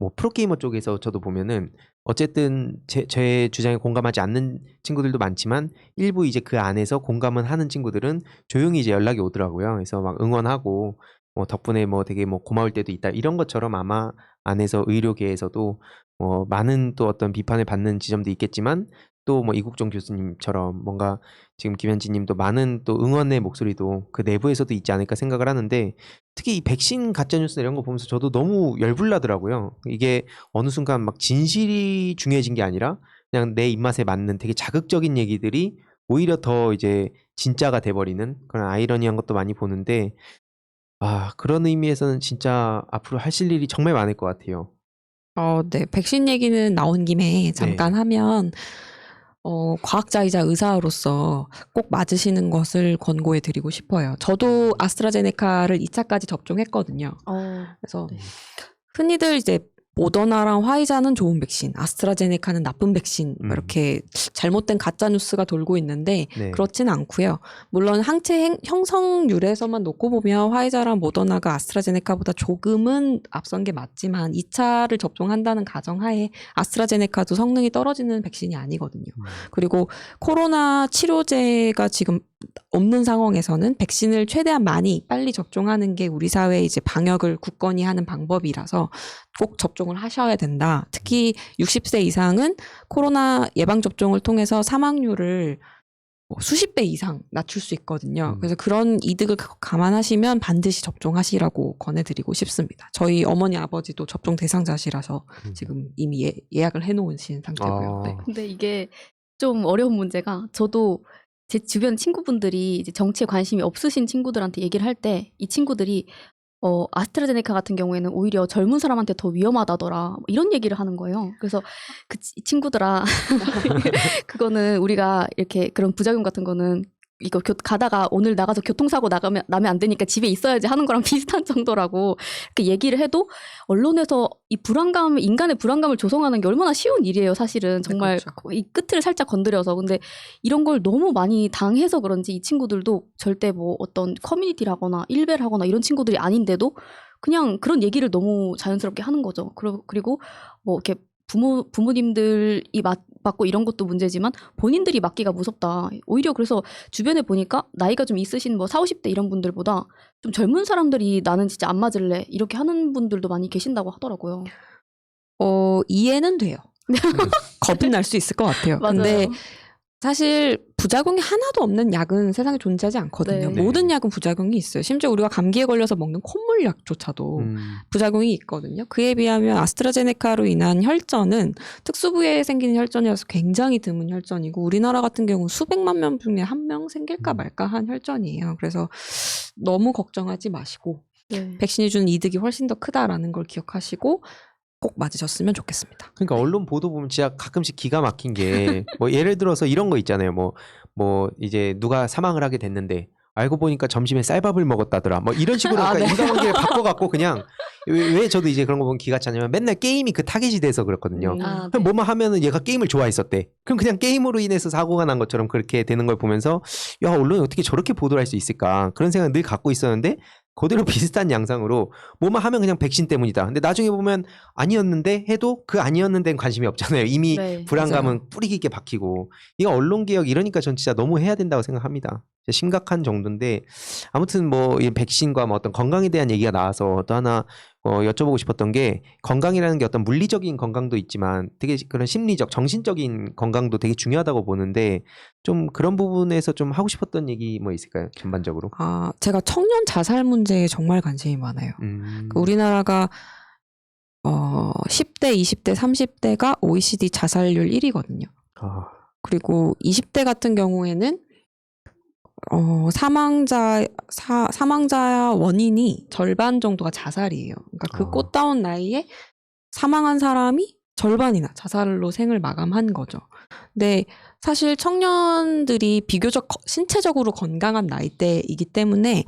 뭐 프로게이머 쪽에서 저도 보면은 어쨌든 제 주장에 공감하지 않는 친구들도 많지만 일부 이제 그 안에서 공감은 하는 친구들은 조용히 이제 연락이 오더라고요. 그래서 막 응원하고 뭐 덕분에 뭐 되게 뭐 고마울 때도 있다. 이런 것처럼 아마 안에서 의료계에서도 많은 또 어떤 비판을 받는 지점도 있겠지만 또 뭐 이국종 교수님처럼 뭔가 지금 김현지 님도 많은 또 응원의 목소리도 그 내부에서도 있지 않을까 생각을 하는데 특히 이 백신 가짜 뉴스 이런 거 보면서 저도 너무 열불나더라고요. 이게 어느 순간 막 진실이 중요해진 게 아니라 그냥 내 입맛에 맞는 되게 자극적인 얘기들이 오히려 더 이제 진짜가 돼버리는 그런 아이러니한 것도 많이 보는데 그런 의미에서는 진짜 앞으로 하실 일이 정말 많을 것 같아요. 네. 백신 얘기는 나온 김에 잠깐 하면 과학자이자 의사로서 꼭 맞으시는 것을 권고해 드리고 싶어요. 저도 아스트라제네카를 2차까지 접종했거든요. 그래서 네. 흔히들 이제 모더나랑 화이자는 좋은 백신, 아스트라제네카는 나쁜 백신 이렇게 잘못된 가짜 뉴스가 돌고 있는데 네. 그렇진 않고요. 물론 항체 형성률에서만 놓고 보면 화이자랑 모더나가 아스트라제네카보다 조금은 앞선 게 맞지만 2차를 접종한다는 가정하에 아스트라제네카도 성능이 떨어지는 백신이 아니거든요. 그리고 코로나 치료제가 지금 없는 상황에서는 백신을 최대한 많이 빨리 접종하는 게 우리 사회의 이제 방역을 굳건히 하는 방법이라서 꼭 접종을 하셔야 된다. 특히 60세 이상은 코로나 예방접종을 통해서 사망률을 수십 배 이상 낮출 수 있거든요. 그래서 그런 이득을 감안하시면 반드시 접종하시라고 권해드리고 싶습니다. 저희 어머니 아버지도 접종 대상자시라서 지금 이미 예약을 해놓으신 상태고요. 네. 근데 이게 좀 어려운 문제가 저도 제 주변 친구분들이 이제 정치에 관심이 없으신 친구들한테 얘기를 할 때 이 친구들이 아스트라제네카 같은 경우에는 오히려 젊은 사람한테 더 위험하다더라 이런 얘기를 하는 거예요. 그래서 이 친구들아 그거는 우리가 이렇게 그런 부작용 같은 거는 이거 가다가 오늘 나가서 교통사고 나면 안 되니까 집에 있어야지 하는 거랑 비슷한 정도라고 이렇게 얘기를 해도 언론에서 이 인간의 불안감을 조성하는 게 얼마나 쉬운 일이에요, 사실은. 정말 네, 그렇죠. 이 끝을 살짝 건드려서. 근데 이런 걸 너무 많이 당해서 그런지 이 친구들도 절대 뭐 어떤 커뮤니티라거나 일베를 하거나 이런 친구들이 아닌데도 그냥 그런 얘기를 너무 자연스럽게 하는 거죠. 그리고 뭐 이렇게 부모님들이 맞고 이런 것도 문제지만 본인들이 맞기가 무섭다. 오히려 그래서 주변에 보니까 나이가 좀 있으신 뭐 40, 50대 이런 분들보다 좀 젊은 사람들이 나는 진짜 안 맞을래 이렇게 하는 분들도 많이 계신다고 하더라고요. 이해는 돼요. 겁은 날 수 있을 것 같아요. 맞아요. 근데 사실 부작용이 하나도 없는 약은 세상에 존재하지 않거든요. 네. 모든 약은 부작용이 있어요. 심지어 우리가 감기에 걸려서 먹는 콧물약조차도 부작용이 있거든요. 그에 비하면 아스트라제네카로 인한 혈전은 특수 부위에 생기는 혈전이라서 굉장히 드문 혈전이고 우리나라 같은 경우는 수백만 명 중에 한 명 생길까 말까 한 혈전이에요. 그래서 너무 걱정하지 마시고 네. 백신이 주는 이득이 훨씬 더 크다라는 걸 기억하시고 꼭 맞으셨으면 좋겠습니다. 그러니까 언론 보도 보면 진짜 가끔씩 기가 막힌 게 뭐 예를 들어서 이런 거 있잖아요. 뭐 이제 누가 사망을 하게 됐는데 알고 보니까 점심에 쌀밥을 먹었다더라. 뭐 이런 식으로 약간 인간관계를 바꿔갖고 그냥 왜 저도 이제 그런 거 보면 기가 차냐면 맨날 게임이 그 타겟이 돼서 그렇거든요. 아, 그럼 뭐만 하면은 얘가 게임을 좋아했었대. 그럼 그냥 게임으로 인해서 사고가 난 것처럼 그렇게 되는 걸 보면서 야 언론이 어떻게 저렇게 보도를 할 수 있을까 그런 생각 늘 갖고 있었는데 그대로 비슷한 양상으로 뭐만 하면 그냥 백신 때문이다. 근데 나중에 보면 아니었는데 해도 그 아니었는 데는 관심이 없잖아요. 이미 네, 불안감은 맞아요. 뿌리 깊게 박히고 이거 언론 개혁 이러니까 전 진짜 너무 해야 된다고 생각합니다. 진짜 심각한 정도인데 아무튼 뭐 이 백신과 뭐 어떤 건강에 대한 얘기가 나와서 또 하나 여쭤보고 싶었던 게 건강이라는 게 어떤 물리적인 건강도 있지만 되게 그런 심리적, 정신적인 건강도 되게 중요하다고 보는데 좀 그런 부분에서 좀 하고 싶었던 얘기 뭐 있을까요? 전반적으로. 제가 청년 자살 문제에 정말 관심이 많아요. 우리나라가 10대, 20대, 30대가 OECD 자살률 1위거든요. 그리고 20대 같은 경우에는 사망자 원인이 절반 정도가 자살이에요. 그러니까 그 꽃다운 나이에 사망한 사람이 절반이나 자살로 생을 마감한 거죠. 근데 사실 청년들이 비교적 신체적으로 건강한 나이대이기 때문에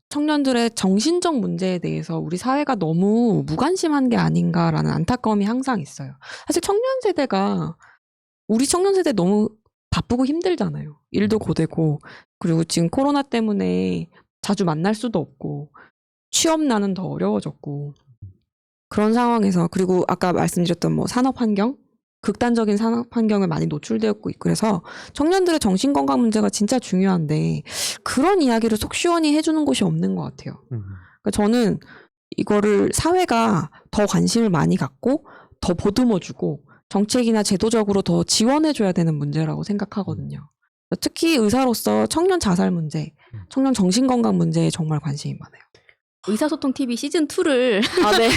청년들의 정신적 문제에 대해서 우리 사회가 너무 무관심한 게 아닌가라는 안타까움이 항상 있어요. 사실 우리 청년 세대 너무 바쁘고 힘들잖아요. 일도 고되고, 그리고 지금 코로나 때문에 자주 만날 수도 없고, 취업난은 더 어려워졌고, 그런 상황에서, 그리고 아까 말씀드렸던 뭐 산업 환경, 극단적인 산업 환경에 많이 노출되었고, 그래서 청년들의 정신건강 문제가 진짜 중요한데, 그런 이야기를 속 시원히 해주는 곳이 없는 것 같아요. 그러니까 저는 이거를 사회가 더 관심을 많이 갖고, 더 보듬어주고, 정책이나 제도적으로 더 지원해줘야 되는 문제라고 생각하거든요. 특히 의사로서 청년 자살 문제, 청년 정신건강 문제에 정말 관심이 많아요. 의사소통 TV 시즌 2를 네.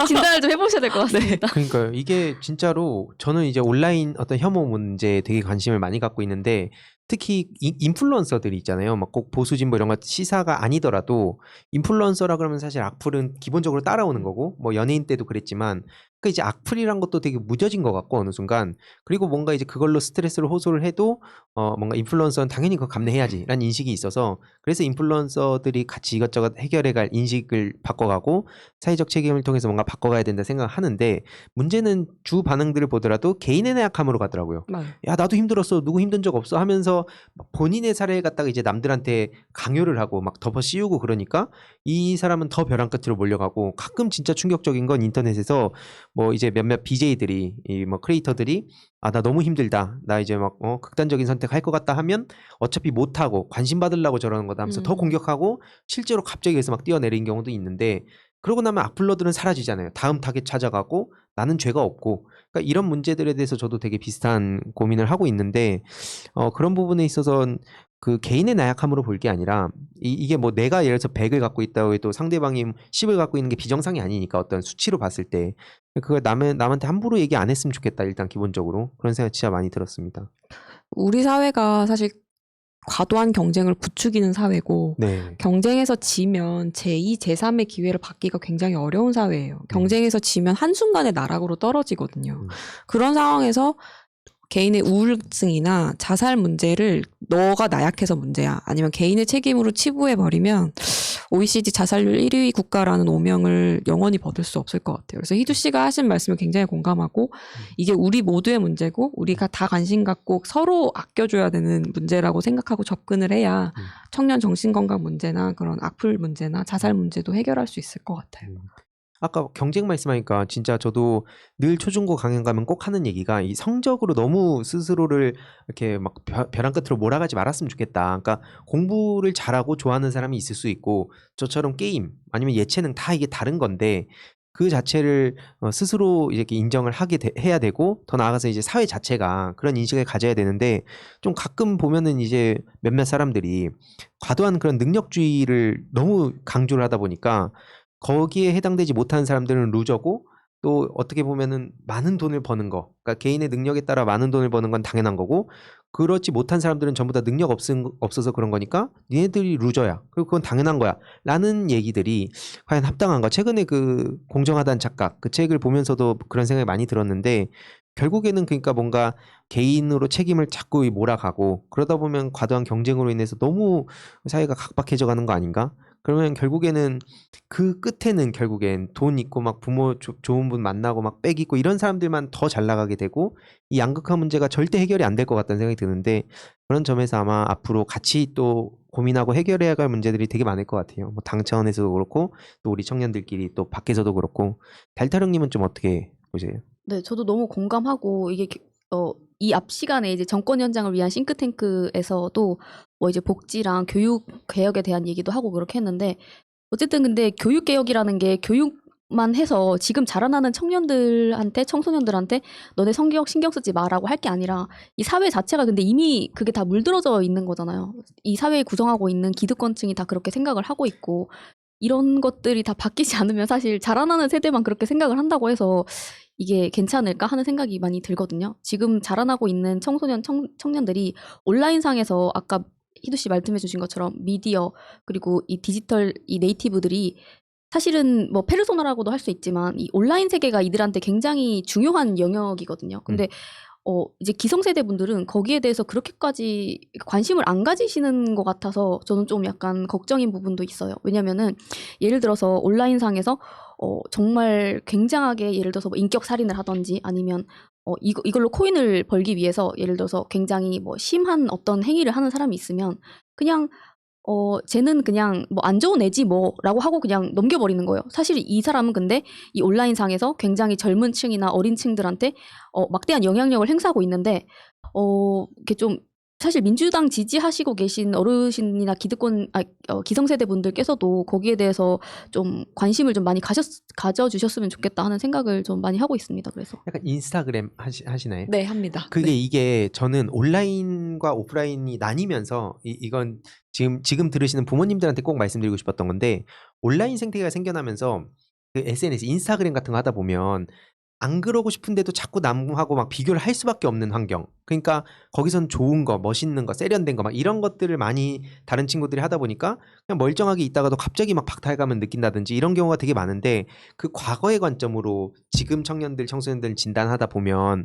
진단을 좀 해보셔야 될 것 같습니다. 그러니까요. 이게 진짜로 저는 이제 온라인 어떤 혐오 문제에 되게 관심을 많이 갖고 있는데 특히 인플루언서들이 있잖아요. 막 꼭 보수 진보 이런 거 시사가 아니더라도 인플루언서라 그러면 사실 악플은 기본적으로 따라오는 거고 뭐 연예인 때도 그랬지만 그 이제 악플이란 것도 되게 무뎌진 것 같고 어느 순간 그리고 뭔가 이제 그걸로 스트레스를 호소를 해도 뭔가 인플루언서는 당연히 그거 감내해야지라는 인식이 있어서 그래서 인플루언서들이 같이 이것저것 해결해갈 인식을 바꿔가고 사회적 책임을 통해서 뭔가 바꿔가야 된다 생각하는데 문제는 주 반응들을 보더라도 개인의 나약함으로 가더라고요. 야 나도 힘들었어 누구 힘든 적 없어 하면서 본인의 사례를 갖다가 이제 남들한테 강요를 하고 막 덮어 씌우고 그러니까 이 사람은 더 벼랑 끝으로 몰려가고 가끔 진짜 충격적인 건 인터넷에서 뭐 이제 몇몇 BJ들이 이 뭐 크리에이터들이 나 너무 힘들다 나 이제 막 극단적인 선택할 것 같다 하면 어차피 못하고 관심 받으려고 저러는 거다 하면서 더 공격하고 실제로 갑자기 그래서 막 뛰어내린 경우도 있는데 그러고 나면 악플러들은 사라지잖아요. 다음 타겟 찾아가고 나는 죄가 없고 그러니까 이런 문제들에 대해서 저도 되게 비슷한 고민을 하고 있는데 그런 부분에 있어서 그 개인의 나약함으로 볼 게 아니라 이게 뭐 내가 예를 들어서 100을 갖고 있다고 해도 상대방이 10을 갖고 있는 게 비정상이 아니니까 어떤 수치로 봤을 때 그걸 남한테 함부로 얘기 안 했으면 좋겠다 일단 기본적으로 그런 생각 진짜 많이 들었습니다. 우리 사회가 사실 과도한 경쟁을 부추기는 사회고 네. 경쟁에서 지면 제2, 제3의 기회를 받기가 굉장히 어려운 사회예요. 경쟁에서 지면 한순간에 나락으로 떨어지거든요. 그런 상황에서 개인의 우울증이나 자살 문제를 너가 나약해서 문제야 아니면 개인의 책임으로 치부해버리면 OECD 자살률 1위 국가라는 오명을 영원히 벗을 수 없을 것 같아요. 그래서 희두 씨가 하신 말씀을 굉장히 공감하고 이게 우리 모두의 문제고 우리가 다 관심 갖고 서로 아껴줘야 되는 문제라고 생각하고 접근을 해야 청년 정신건강 문제나 그런 악플 문제나 자살 문제도 해결할 수 있을 것 같아요. 아까 경쟁 말씀하니까 진짜 저도 늘 초중고 강연 가면 꼭 하는 얘기가 이 성적으로 너무 스스로를 이렇게 막 벼랑 끝으로 몰아가지 말았으면 좋겠다. 그러니까 공부를 잘하고 좋아하는 사람이 있을 수 있고 저처럼 게임 아니면 예체능 다 이게 다른 건데 그 자체를 스스로 이렇게 인정을 해야 되고 더 나아가서 이제 사회 자체가 그런 인식을 가져야 되는데 좀 가끔 보면은 이제 몇몇 사람들이 과도한 그런 능력주의를 너무 강조를 하다 보니까 거기에 해당되지 못하는 사람들은 루저고 또 어떻게 보면은 많은 돈을 버는 거 그러니까 개인의 능력에 따라 많은 돈을 버는 건 당연한 거고 그렇지 못한 사람들은 전부 다 능력 없어서 그런 거니까 니네들이 루저야 그리고 그건 당연한 거야 라는 얘기들이 과연 합당한가 최근에 그 공정하다는 착각 그 책을 보면서도 그런 생각이 많이 들었는데 결국에는 그러니까 뭔가 개인으로 책임을 자꾸 몰아가고 그러다 보면 과도한 경쟁으로 인해서 너무 사회가 각박해져 가는 거 아닌가? 그러면 결국에는 그 끝에는 결국엔 돈 있고 막 부모 좋은 분 만나고 막 빽 있고 이런 사람들만 더 잘 나가게 되고 이 양극화 문제가 절대 해결이 안 될 것 같다는 생각이 드는데 그런 점에서 아마 앞으로 같이 또 고민하고 해결해야 할 문제들이 되게 많을 것 같아요. 뭐 당 차원에서도 그렇고 또 우리 청년들끼리 또 밖에서도 그렇고 달타령님은 좀 어떻게 보세요? 네, 저도 너무 공감하고 이게 이 앞 시간에 이제 정권 연장을 위한 싱크탱크에서도 뭐 이제 복지랑 교육 개혁에 대한 얘기도 하고 그렇게 했는데 어쨌든 근데 교육 개혁이라는 게 교육만 해서 지금 자라나는 청년들한테 청소년들한테 너네 성격 신경 쓰지 마라고 할 게 아니라 이 사회 자체가 근데 이미 그게 다 물들어져 있는 거잖아요. 이 사회에 구성하고 있는 기득권층이 다 그렇게 생각을 하고 있고 이런 것들이 다 바뀌지 않으면 사실 자라나는 세대만 그렇게 생각을 한다고 해서 이게 괜찮을까 하는 생각이 많이 들거든요. 지금 자라나고 있는 청소년 청년들이 온라인상에서 아까 희두 씨 말씀해 주신 것처럼 미디어 그리고 이 디지털 이 네이티브들이 사실은 뭐 페르소나라고도 할 수 있지만 이 온라인 세계가 이들한테 굉장히 중요한 영역이거든요. 근데 이제 기성세대 분들은 거기에 대해서 그렇게까지 관심을 안 가지시는 것 같아서 저는 좀 약간 걱정인 부분도 있어요. 왜냐면은 예를 들어서 온라인상에서 정말 굉장하게 예를 들어서 뭐 인격 살인을 하든지 아니면 이걸로 코인을 벌기 위해서 예를 들어서 굉장히 뭐 심한 어떤 행위를 하는 사람이 있으면 그냥 쟤는 그냥 뭐 안 좋은 애지 뭐라고 하고 그냥 넘겨버리는 거예요. 사실 이 사람은 근데 이 온라인상에서 굉장히 젊은 층이나 어린 층들한테 막대한 영향력을 행사하고 있는데 이렇게 좀 사실 민주당 지지하시고 계신 어르신이나 기성세대 분들께서도 거기에 대해서 좀 관심을 좀 많이 가져주셨으면 좋겠다 하는 생각을 좀 많이 하고 있습니다. 그래서 약간 인스타그램 하시나요? 네, 합니다. 그게 네. 이게 저는 온라인과 오프라인이 나뉘면서 이건 지금 들으시는 부모님들한테 꼭 말씀드리고 싶었던 건데 온라인 생태계가 생겨나면서 그 SNS, 인스타그램 같은 거 하다 보면 안 그러고 싶은데도 자꾸 남하고 막 비교를 할 수밖에 없는 환경. 그러니까 거기선 좋은 거, 멋있는 거, 세련된 거 막 이런 것들을 많이 다른 친구들이 하다 보니까 그냥 멀쩡하게 있다가도 갑자기 막 박탈감을 느낀다든지 이런 경우가 되게 많은데 그 과거의 관점으로 지금 청년들, 청소년들 진단하다 보면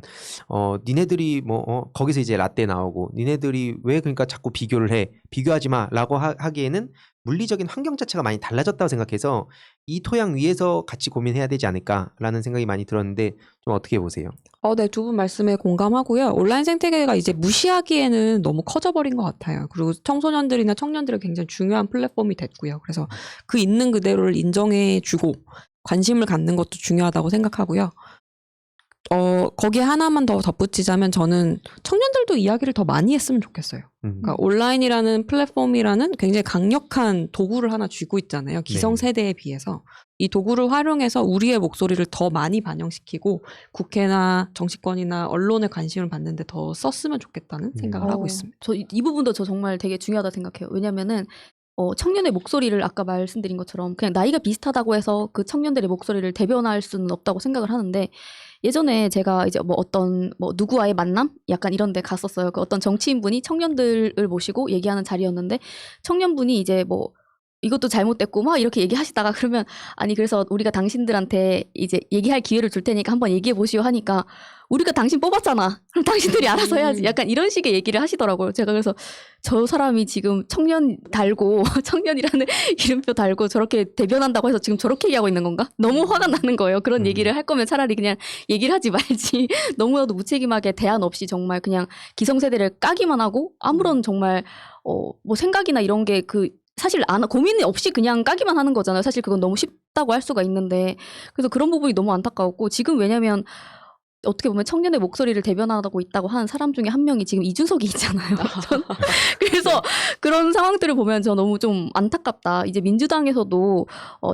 니네들이 뭐 거기서 이제 라떼 나오고 니네들이 왜 그러니까 자꾸 비교를 해. 비교하지 마라고 하기에는 물리적인 환경 자체가 많이 달라졌다고 생각해서 이 토양 위에서 같이 고민해야 되지 않을까라는 생각이 많이 들었는데 좀 어떻게 보세요? 네, 두 분 말씀에 공감하고요. 온라인 생태계가 이제 무시하기에는 너무 커져버린 것 같아요. 그리고 청소년들이나 청년들은 굉장히 중요한 플랫폼이 됐고요. 그래서 그 있는 그대로를 인정해주고 관심을 갖는 것도 중요하다고 생각하고요. 거기에 하나만 더 덧붙이자면 저는 청년들도 이야기를 더 많이 했으면 좋겠어요. 그러니까 온라인이라는 플랫폼이라는 굉장히 강력한 도구를 하나 쥐고 있잖아요. 기성세대에 비해서. 이 도구를 활용해서 우리의 목소리를 더 많이 반영시키고 국회나 정치권이나 언론에 관심을 받는데 더 썼으면 좋겠다는 생각을 하고 있습니다. 이 부분도 저 정말 되게 중요하다 생각해요. 왜냐면은 청년의 목소리를 아까 말씀드린 것처럼 그냥 나이가 비슷하다고 해서 그 청년들의 목소리를 대변할 수는 없다고 생각을 하는데 예전에 제가 이제 뭐 누구와의 만남? 약간 이런 데 갔었어요. 그 어떤 정치인분이 청년들을 모시고 얘기하는 자리였는데 청년분이 이제 뭐 이것도 잘못됐고 막 이렇게 얘기하시다가 그러면 아니 그래서 우리가 당신들한테 이제 얘기할 기회를 줄 테니까 한번 얘기해 보시오 하니까 우리가 당신 뽑았잖아. 그럼 당신들이 알아서 해야지. 약간 이런 식의 얘기를 하시더라고요. 제가 그래서 저 사람이 지금 청년 달고 청년이라는 이름표 달고 저렇게 대변한다고 해서 지금 저렇게 얘기하고 있는 건가? 너무 화가 나는 거예요. 그런 얘기를 할 거면 차라리 그냥 얘기를 하지 말지. 너무나도 무책임하게 대안 없이 정말 그냥 기성세대를 까기만 하고 아무런 정말 뭐 생각이나 이런 게 사실 고민 없이 그냥 까기만 하는 거잖아요. 사실 그건 너무 쉽다고 할 수가 있는데 그래서 그런 부분이 너무 안타까웠고 지금 왜냐면 어떻게 보면 청년의 목소리를 대변하고 있다고 하는 사람 중에 한 명이 지금 이준석이 있잖아요. 그래서 그런 상황들을 보면 저 너무 좀 안타깝다. 이제 민주당에서도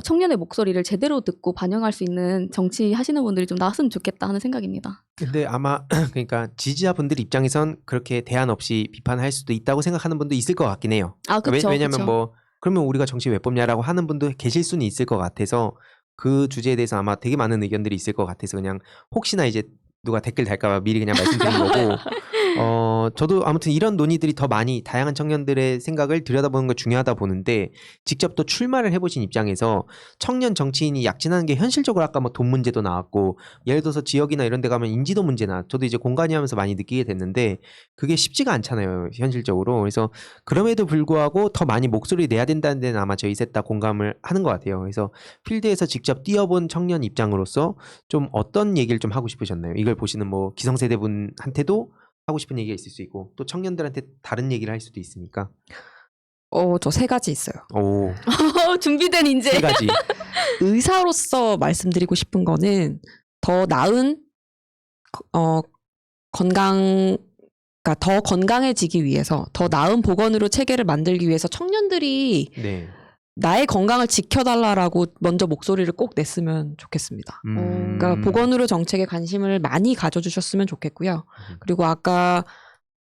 청년의 목소리를 제대로 듣고 반영할 수 있는 정치 하시는 분들이 좀 나왔으면 좋겠다 하는 생각입니다. 근데 아마 그러니까 지지자분들 입장에선 그렇게 대안 없이 비판할 수도 있다고 생각하는 분도 있을 것 같긴 해요. 그렇죠. 왜냐하면 뭐 그러면 우리가 정치 왜 뽑냐라고 하는 분도 계실 수는 있을 것 같아서 그 주제에 대해서 아마 되게 많은 의견들이 있을 것 같아서 그냥 혹시나 이제 누가 댓글 달까봐 미리 그냥 말씀드린 거고 저도 아무튼 이런 논의들이 더 많이 다양한 청년들의 생각을 들여다보는 거 중요하다 보는데 직접 또 출마를 해보신 입장에서 청년 정치인이 약진하는 게 현실적으로 아까 뭐 돈 문제도 나왔고 예를 들어서 지역이나 이런 데 가면 인지도 문제나 저도 이제 공간이 하면서 많이 느끼게 됐는데 그게 쉽지가 않잖아요 현실적으로. 그래서 그럼에도 불구하고 더 많이 목소리를 내야 된다는 데는 아마 저희 셋 다 공감을 하는 것 같아요. 그래서 필드에서 직접 뛰어본 청년 입장으로서 좀 어떤 얘기를 좀 하고 싶으셨나요? 이걸 보시는 뭐 기성세대 분한테도 하고 싶은 얘기가 있을 수 있고 또 청년들한테 다른 얘기를 할 수도 있으니까. 저 3가지 있어요. 오. 준비된 인재. 3가지. 의사로서 말씀드리고 싶은 거는 더 나은 그러니까 더 건강해지기 위해서 더 나은 보건의료 체계를 만들기 위해서 청년들이 네. 나의 건강을 지켜달라라고 먼저 목소리를 꼭 냈으면 좋겠습니다. 그러니까 음. 보건의료 정책에 관심을 많이 가져주셨으면 좋겠고요. 그리고 아까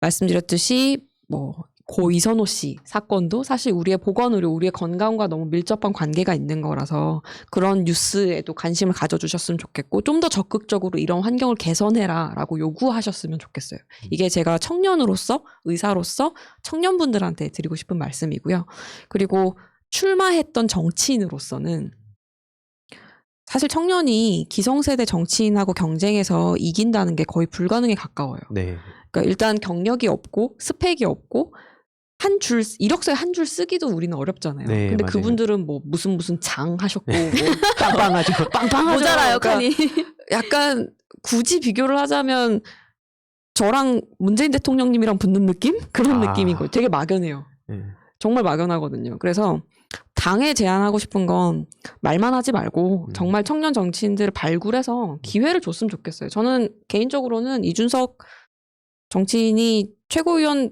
말씀드렸듯이 뭐 고 이선호 씨 사건도 사실 우리의 보건의료, 우리의 건강과 너무 밀접한 관계가 있는 거라서 그런 뉴스에도 관심을 가져주셨으면 좋겠고 좀 더 적극적으로 이런 환경을 개선해라라고 요구하셨으면 좋겠어요. 이게 제가 청년으로서 의사로서 청년분들한테 드리고 싶은 말씀이고요. 그리고 출마했던 정치인으로서는 사실 청년이 기성세대 정치인하고 경쟁해서 이긴다는 게 거의 불가능에 가까워요. 네. 그러니까 일단 경력이 없고 스펙이 없고 한 줄 이력서에 한 줄 쓰기도 우리는 어렵잖아요. 네, 근데 맞아요. 그분들은 뭐 무슨 장 하셨고 뭐 빵빵하죠. 빵빵하죠. 모자라요, 그러니까 칸이. 약간 굳이 비교를 하자면 저랑 문재인 대통령님이랑 붙는 느낌? 그런 아. 느낌이고 되게 막연해요. 네. 정말 막연하거든요. 그래서 당에 제안하고 싶은 건 말만 하지 말고 정말 청년 정치인들을 발굴해서 기회를 줬으면 좋겠어요. 저는 개인적으로는 이준석 정치인이 최고위원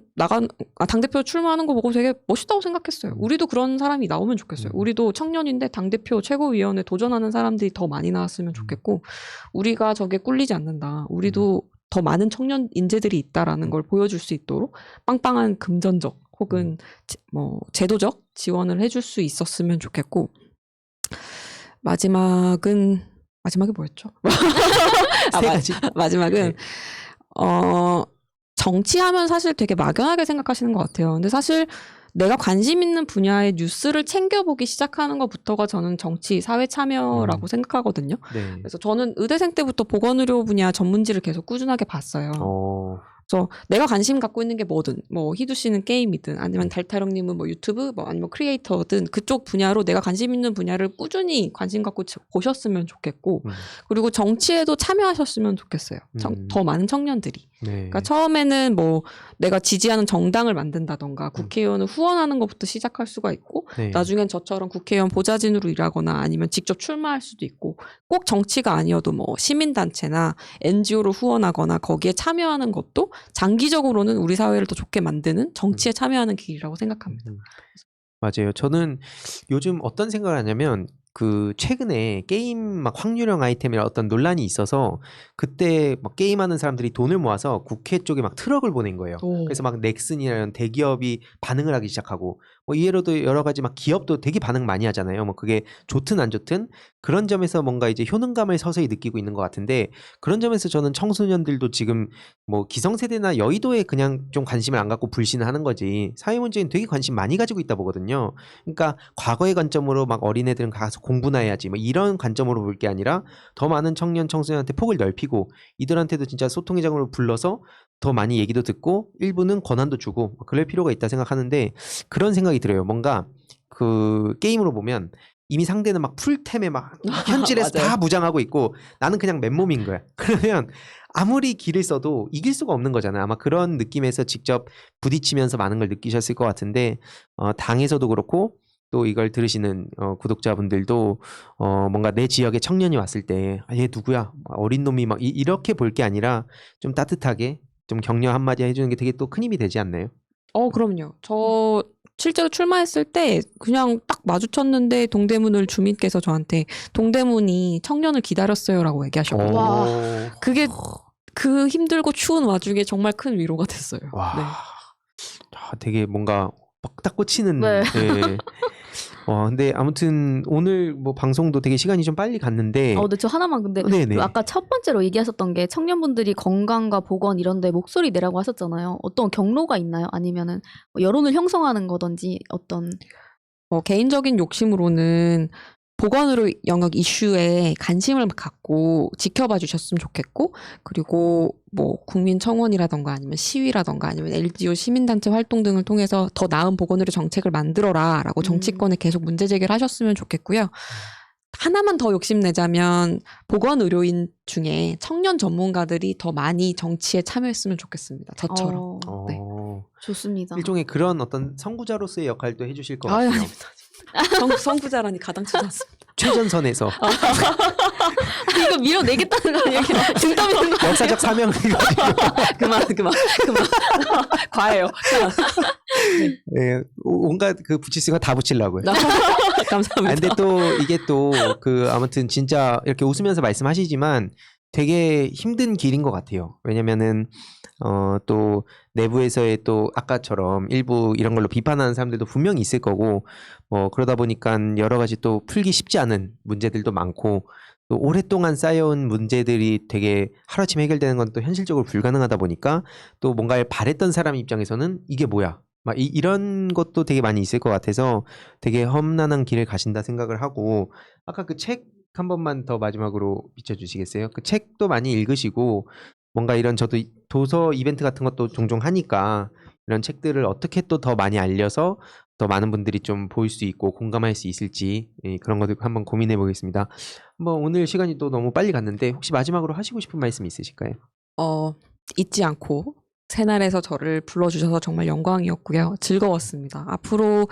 당대표 출마하는 거 보고 되게 멋있다고 생각했어요. 우리도 그런 사람이 나오면 좋겠어요. 우리도 청년인데 당대표 최고위원에 도전하는 사람들이 더 많이 나왔으면 좋겠고 우리가 저게 꿀리지 않는다. 우리도 더 많은 청년 인재들이 있다라는 걸 보여줄 수 있도록 빵빵한 금전적 혹은 뭐 제도적 지원을 해줄 수 있었으면 좋겠고 마지막이 뭐였죠? 세 가지. 마지막은 네. 정치하면 사실 되게 막연하게 생각하시는 것 같아요. 근데 사실 내가 관심 있는 분야의 뉴스를 챙겨보기 시작하는 것부터가 저는 정치, 사회 참여라고 생각하거든요. 네. 그래서 저는 의대생 때부터 보건의료 분야 전문지를 계속 꾸준하게 봤어요. 그래서 내가 관심 갖고 있는 게 뭐든, 뭐 희두 씨는 게임이든, 아니면 달타령님은 뭐 유튜브, 뭐 아니면 크리에이터든 그쪽 분야로 내가 관심 있는 분야를 꾸준히 관심 갖고 보셨으면 좋겠고, 그리고 정치에도 참여하셨으면 좋겠어요. 더 많은 청년들이. 네. 그러니까 처음에는 뭐 내가 지지하는 정당을 만든다던가 국회의원을 후원하는 것부터 시작할 수가 있고, 네. 나중엔 저처럼 국회의원 보좌진으로 일하거나 아니면 직접 출마할 수도 있고, 꼭 정치가 아니어도 뭐 시민단체나 NGO를 후원하거나 거기에 참여하는 것도 장기적으로는 우리 사회를 더 좋게 만드는 정치에 참여하는 길이라고 생각합니다. 맞아요. 저는 요즘 어떤 생각을 하냐면 그 최근에 게임 막 확률형 아이템이라 어떤 논란이 있어서 그때 막 게임하는 사람들이 돈을 모아서 국회 쪽에 막 트럭을 보낸 거예요. 그래서 막 넥슨이라는 대기업이 반응을 하기 시작하고 뭐 이해로도 여러 가지 막 기업도 되게 반응 많이 하잖아요. 뭐 그게 좋든 안 좋든 그런 점에서 뭔가 이제 효능감을 서서히 느끼고 있는 것 같은데 그런 점에서 저는 청소년들도 지금 뭐 기성세대나 여의도에 그냥 좀 관심을 안 갖고 불신을 하는 거지 사회 문제는 되게 관심 많이 가지고 있다 보거든요. 그러니까 과거의 관점으로 막 어린애들은 가서 공부나 해야지 뭐 이런 관점으로 볼 게 아니라 더 많은 청소년한테 폭을 넓히고 이들한테도 진짜 소통의 장으로 불러서 더 많이 얘기도 듣고 일부는 권한도 주고 그럴 필요가 있다 생각하는데 그런 생각이 들어요. 뭔가 그 게임으로 보면 이미 상대는 막 풀템에 막 현질해서 다 무장하고 있고 나는 그냥 맨몸인 거야. 그러면 아무리 기를 써도 이길 수가 없는 거잖아요. 아마 그런 느낌에서 직접 부딪히면서 많은 걸 느끼셨을 것 같은데 당에서도 그렇고 또 이걸 들으시는 구독자분들도 뭔가 내 지역에 청년이 왔을 때 얘 누구야? 어린 놈이 막 이렇게 볼 게 아니라 좀 따뜻하게 좀 격려 한마디 해주는 게 되게 또 큰 힘이 되지 않나요? 그럼요. 저 실제로 출마했을 때 그냥 딱 마주쳤는데 동대문을 주민께서 저한테 동대문이 청년을 기다렸어요라고 얘기하셨거든요. 와. 그게 그 힘들고 추운 와중에 정말 큰 위로가 됐어요. 와, 네. 되게 뭔가 딱 꽂히는. 네. 네. 근데 아무튼 오늘 뭐 방송도 되게 시간이 좀 빨리 갔는데. 근데 저 하나만 근데 네네. 아까 첫 번째로 얘기하셨던 게 청년분들이 건강과 보건 이런데 목소리 내라고 하셨잖아요. 어떤 경로가 있나요? 아니면은 여론을 형성하는 거든지 어떤 개인적인 욕심으로는 보건의료 영역 이슈에 관심을 갖고 지켜봐 주셨으면 좋겠고 그리고 뭐 국민청원이라던가 아니면 시위라던가 아니면 NGO 시민단체 활동 등을 통해서 더 나은 보건의료 정책을 만들어라 라고 정치권에 계속 문제 제기를 하셨으면 좋겠고요. 하나만 더 욕심내자면 보건의료인 중에 청년 전문가들이 더 많이 정치에 참여했으면 좋겠습니다. 저처럼. 네. 좋습니다. 일종의 그런 어떤 선구자로서의 역할도 해주실 것 아유, 같아요. 아닙니다. 선구자라니 가당치지 않습니다. 최전선에서 이거 밀어내겠다는 거 아니에요? 등 떠미는 거 아니에요? 역사적 사명을 가지고 그만. 과해요. 예, 온갖 그 붙일 수 있는 거 다 붙이려고요. 감사합니다. 아, 근데 또 이게 또 그 아무튼 진짜 이렇게 웃으면서 말씀하시지만 되게 힘든 길인 것 같아요. 왜냐면은 또 내부에서의 또 아까처럼 일부 이런 걸로 비판하는 사람들도 분명히 있을 거고 그러다 보니까 여러 가지 또 풀기 쉽지 않은 문제들도 많고 또 오랫동안 쌓여온 문제들이 되게 하루아침에 해결되는 건 또 현실적으로 불가능하다 보니까 또 뭔가를 바랬던 사람 입장에서는 이게 뭐야? 막 이런 것도 되게 많이 있을 것 같아서 되게 험난한 길을 가신다 생각을 하고 아까 그 책 한 번만 더 마지막으로 비춰주시겠어요? 그 책도 많이 읽으시고 뭔가 이런 저도 도서 이벤트 같은 것도 종종 하니까 이런 책들을 어떻게 또 더 많이 알려서 더 많은 분들이 좀 볼 수 있고 공감할 수 있을지 그런 것들 한번 고민해 보겠습니다. 한번 오늘 시간이 또 너무 빨리 갔는데 혹시 마지막으로 하시고 싶은 말씀 있으실까요? 잊지 않고 새날에서 저를 불러주셔서 정말 영광이었고요. 즐거웠습니다. 앞으로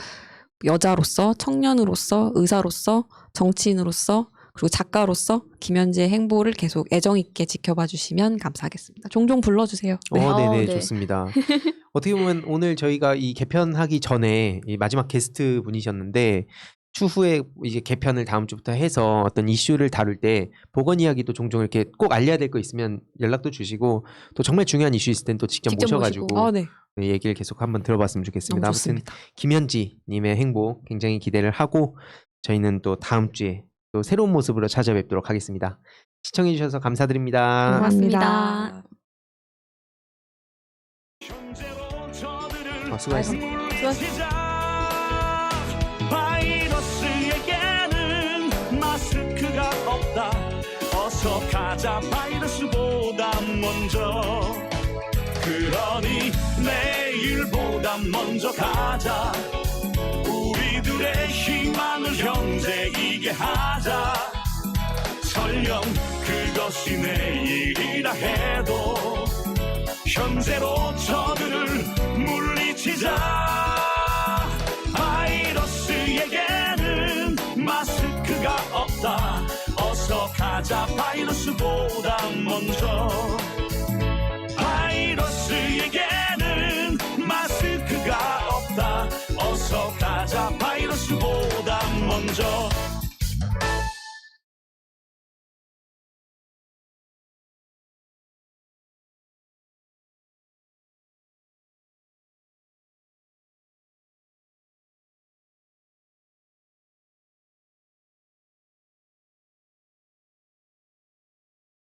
여자로서, 청년으로서, 의사로서, 정치인으로서, 그리고 작가로서 김현지의 행보를 계속 애정 있게 지켜봐 주시면 감사하겠습니다. 종종 불러주세요. 네네, 네. 좋습니다. 어떻게 보면 오늘 저희가 이 개편하기 전에 이 마지막 게스트 분이셨는데 추후에 이제 개편을 다음 주부터 해서 어떤 이슈를 다룰 때 보건 이야기도 종종 이렇게 꼭 알려야 될 거 있으면 연락도 주시고 또 정말 중요한 이슈 있을 땐 또 직접 모셔가지고 모시고. 네. 얘기를 계속 한번 들어봤으면 좋겠습니다. 너무 아무튼 좋습니다. 김현지 님의 행복 굉장히 기대를 하고 저희는 또 다음 주에 또 새로운 모습으로 찾아뵙도록 하겠습니다. 시청해 주셔서 감사드립니다. 고맙습니다. 수고하셨습니다. 바이러스에게는 마스크가 없다. 어서 가자 바이러스보다 먼저. 그러니 내일보다 먼저 가자. 우리들의 희망을 형제이게 하자. 설령 그것이 내일이라 해도 현재로 저들을 물리치자. 바이러스에게는 마스크가 없다. 어서 가자 바이러스보다 먼저. 바이러스에게는 마스크가 없다. 어서 가자 바이러스보다 먼저.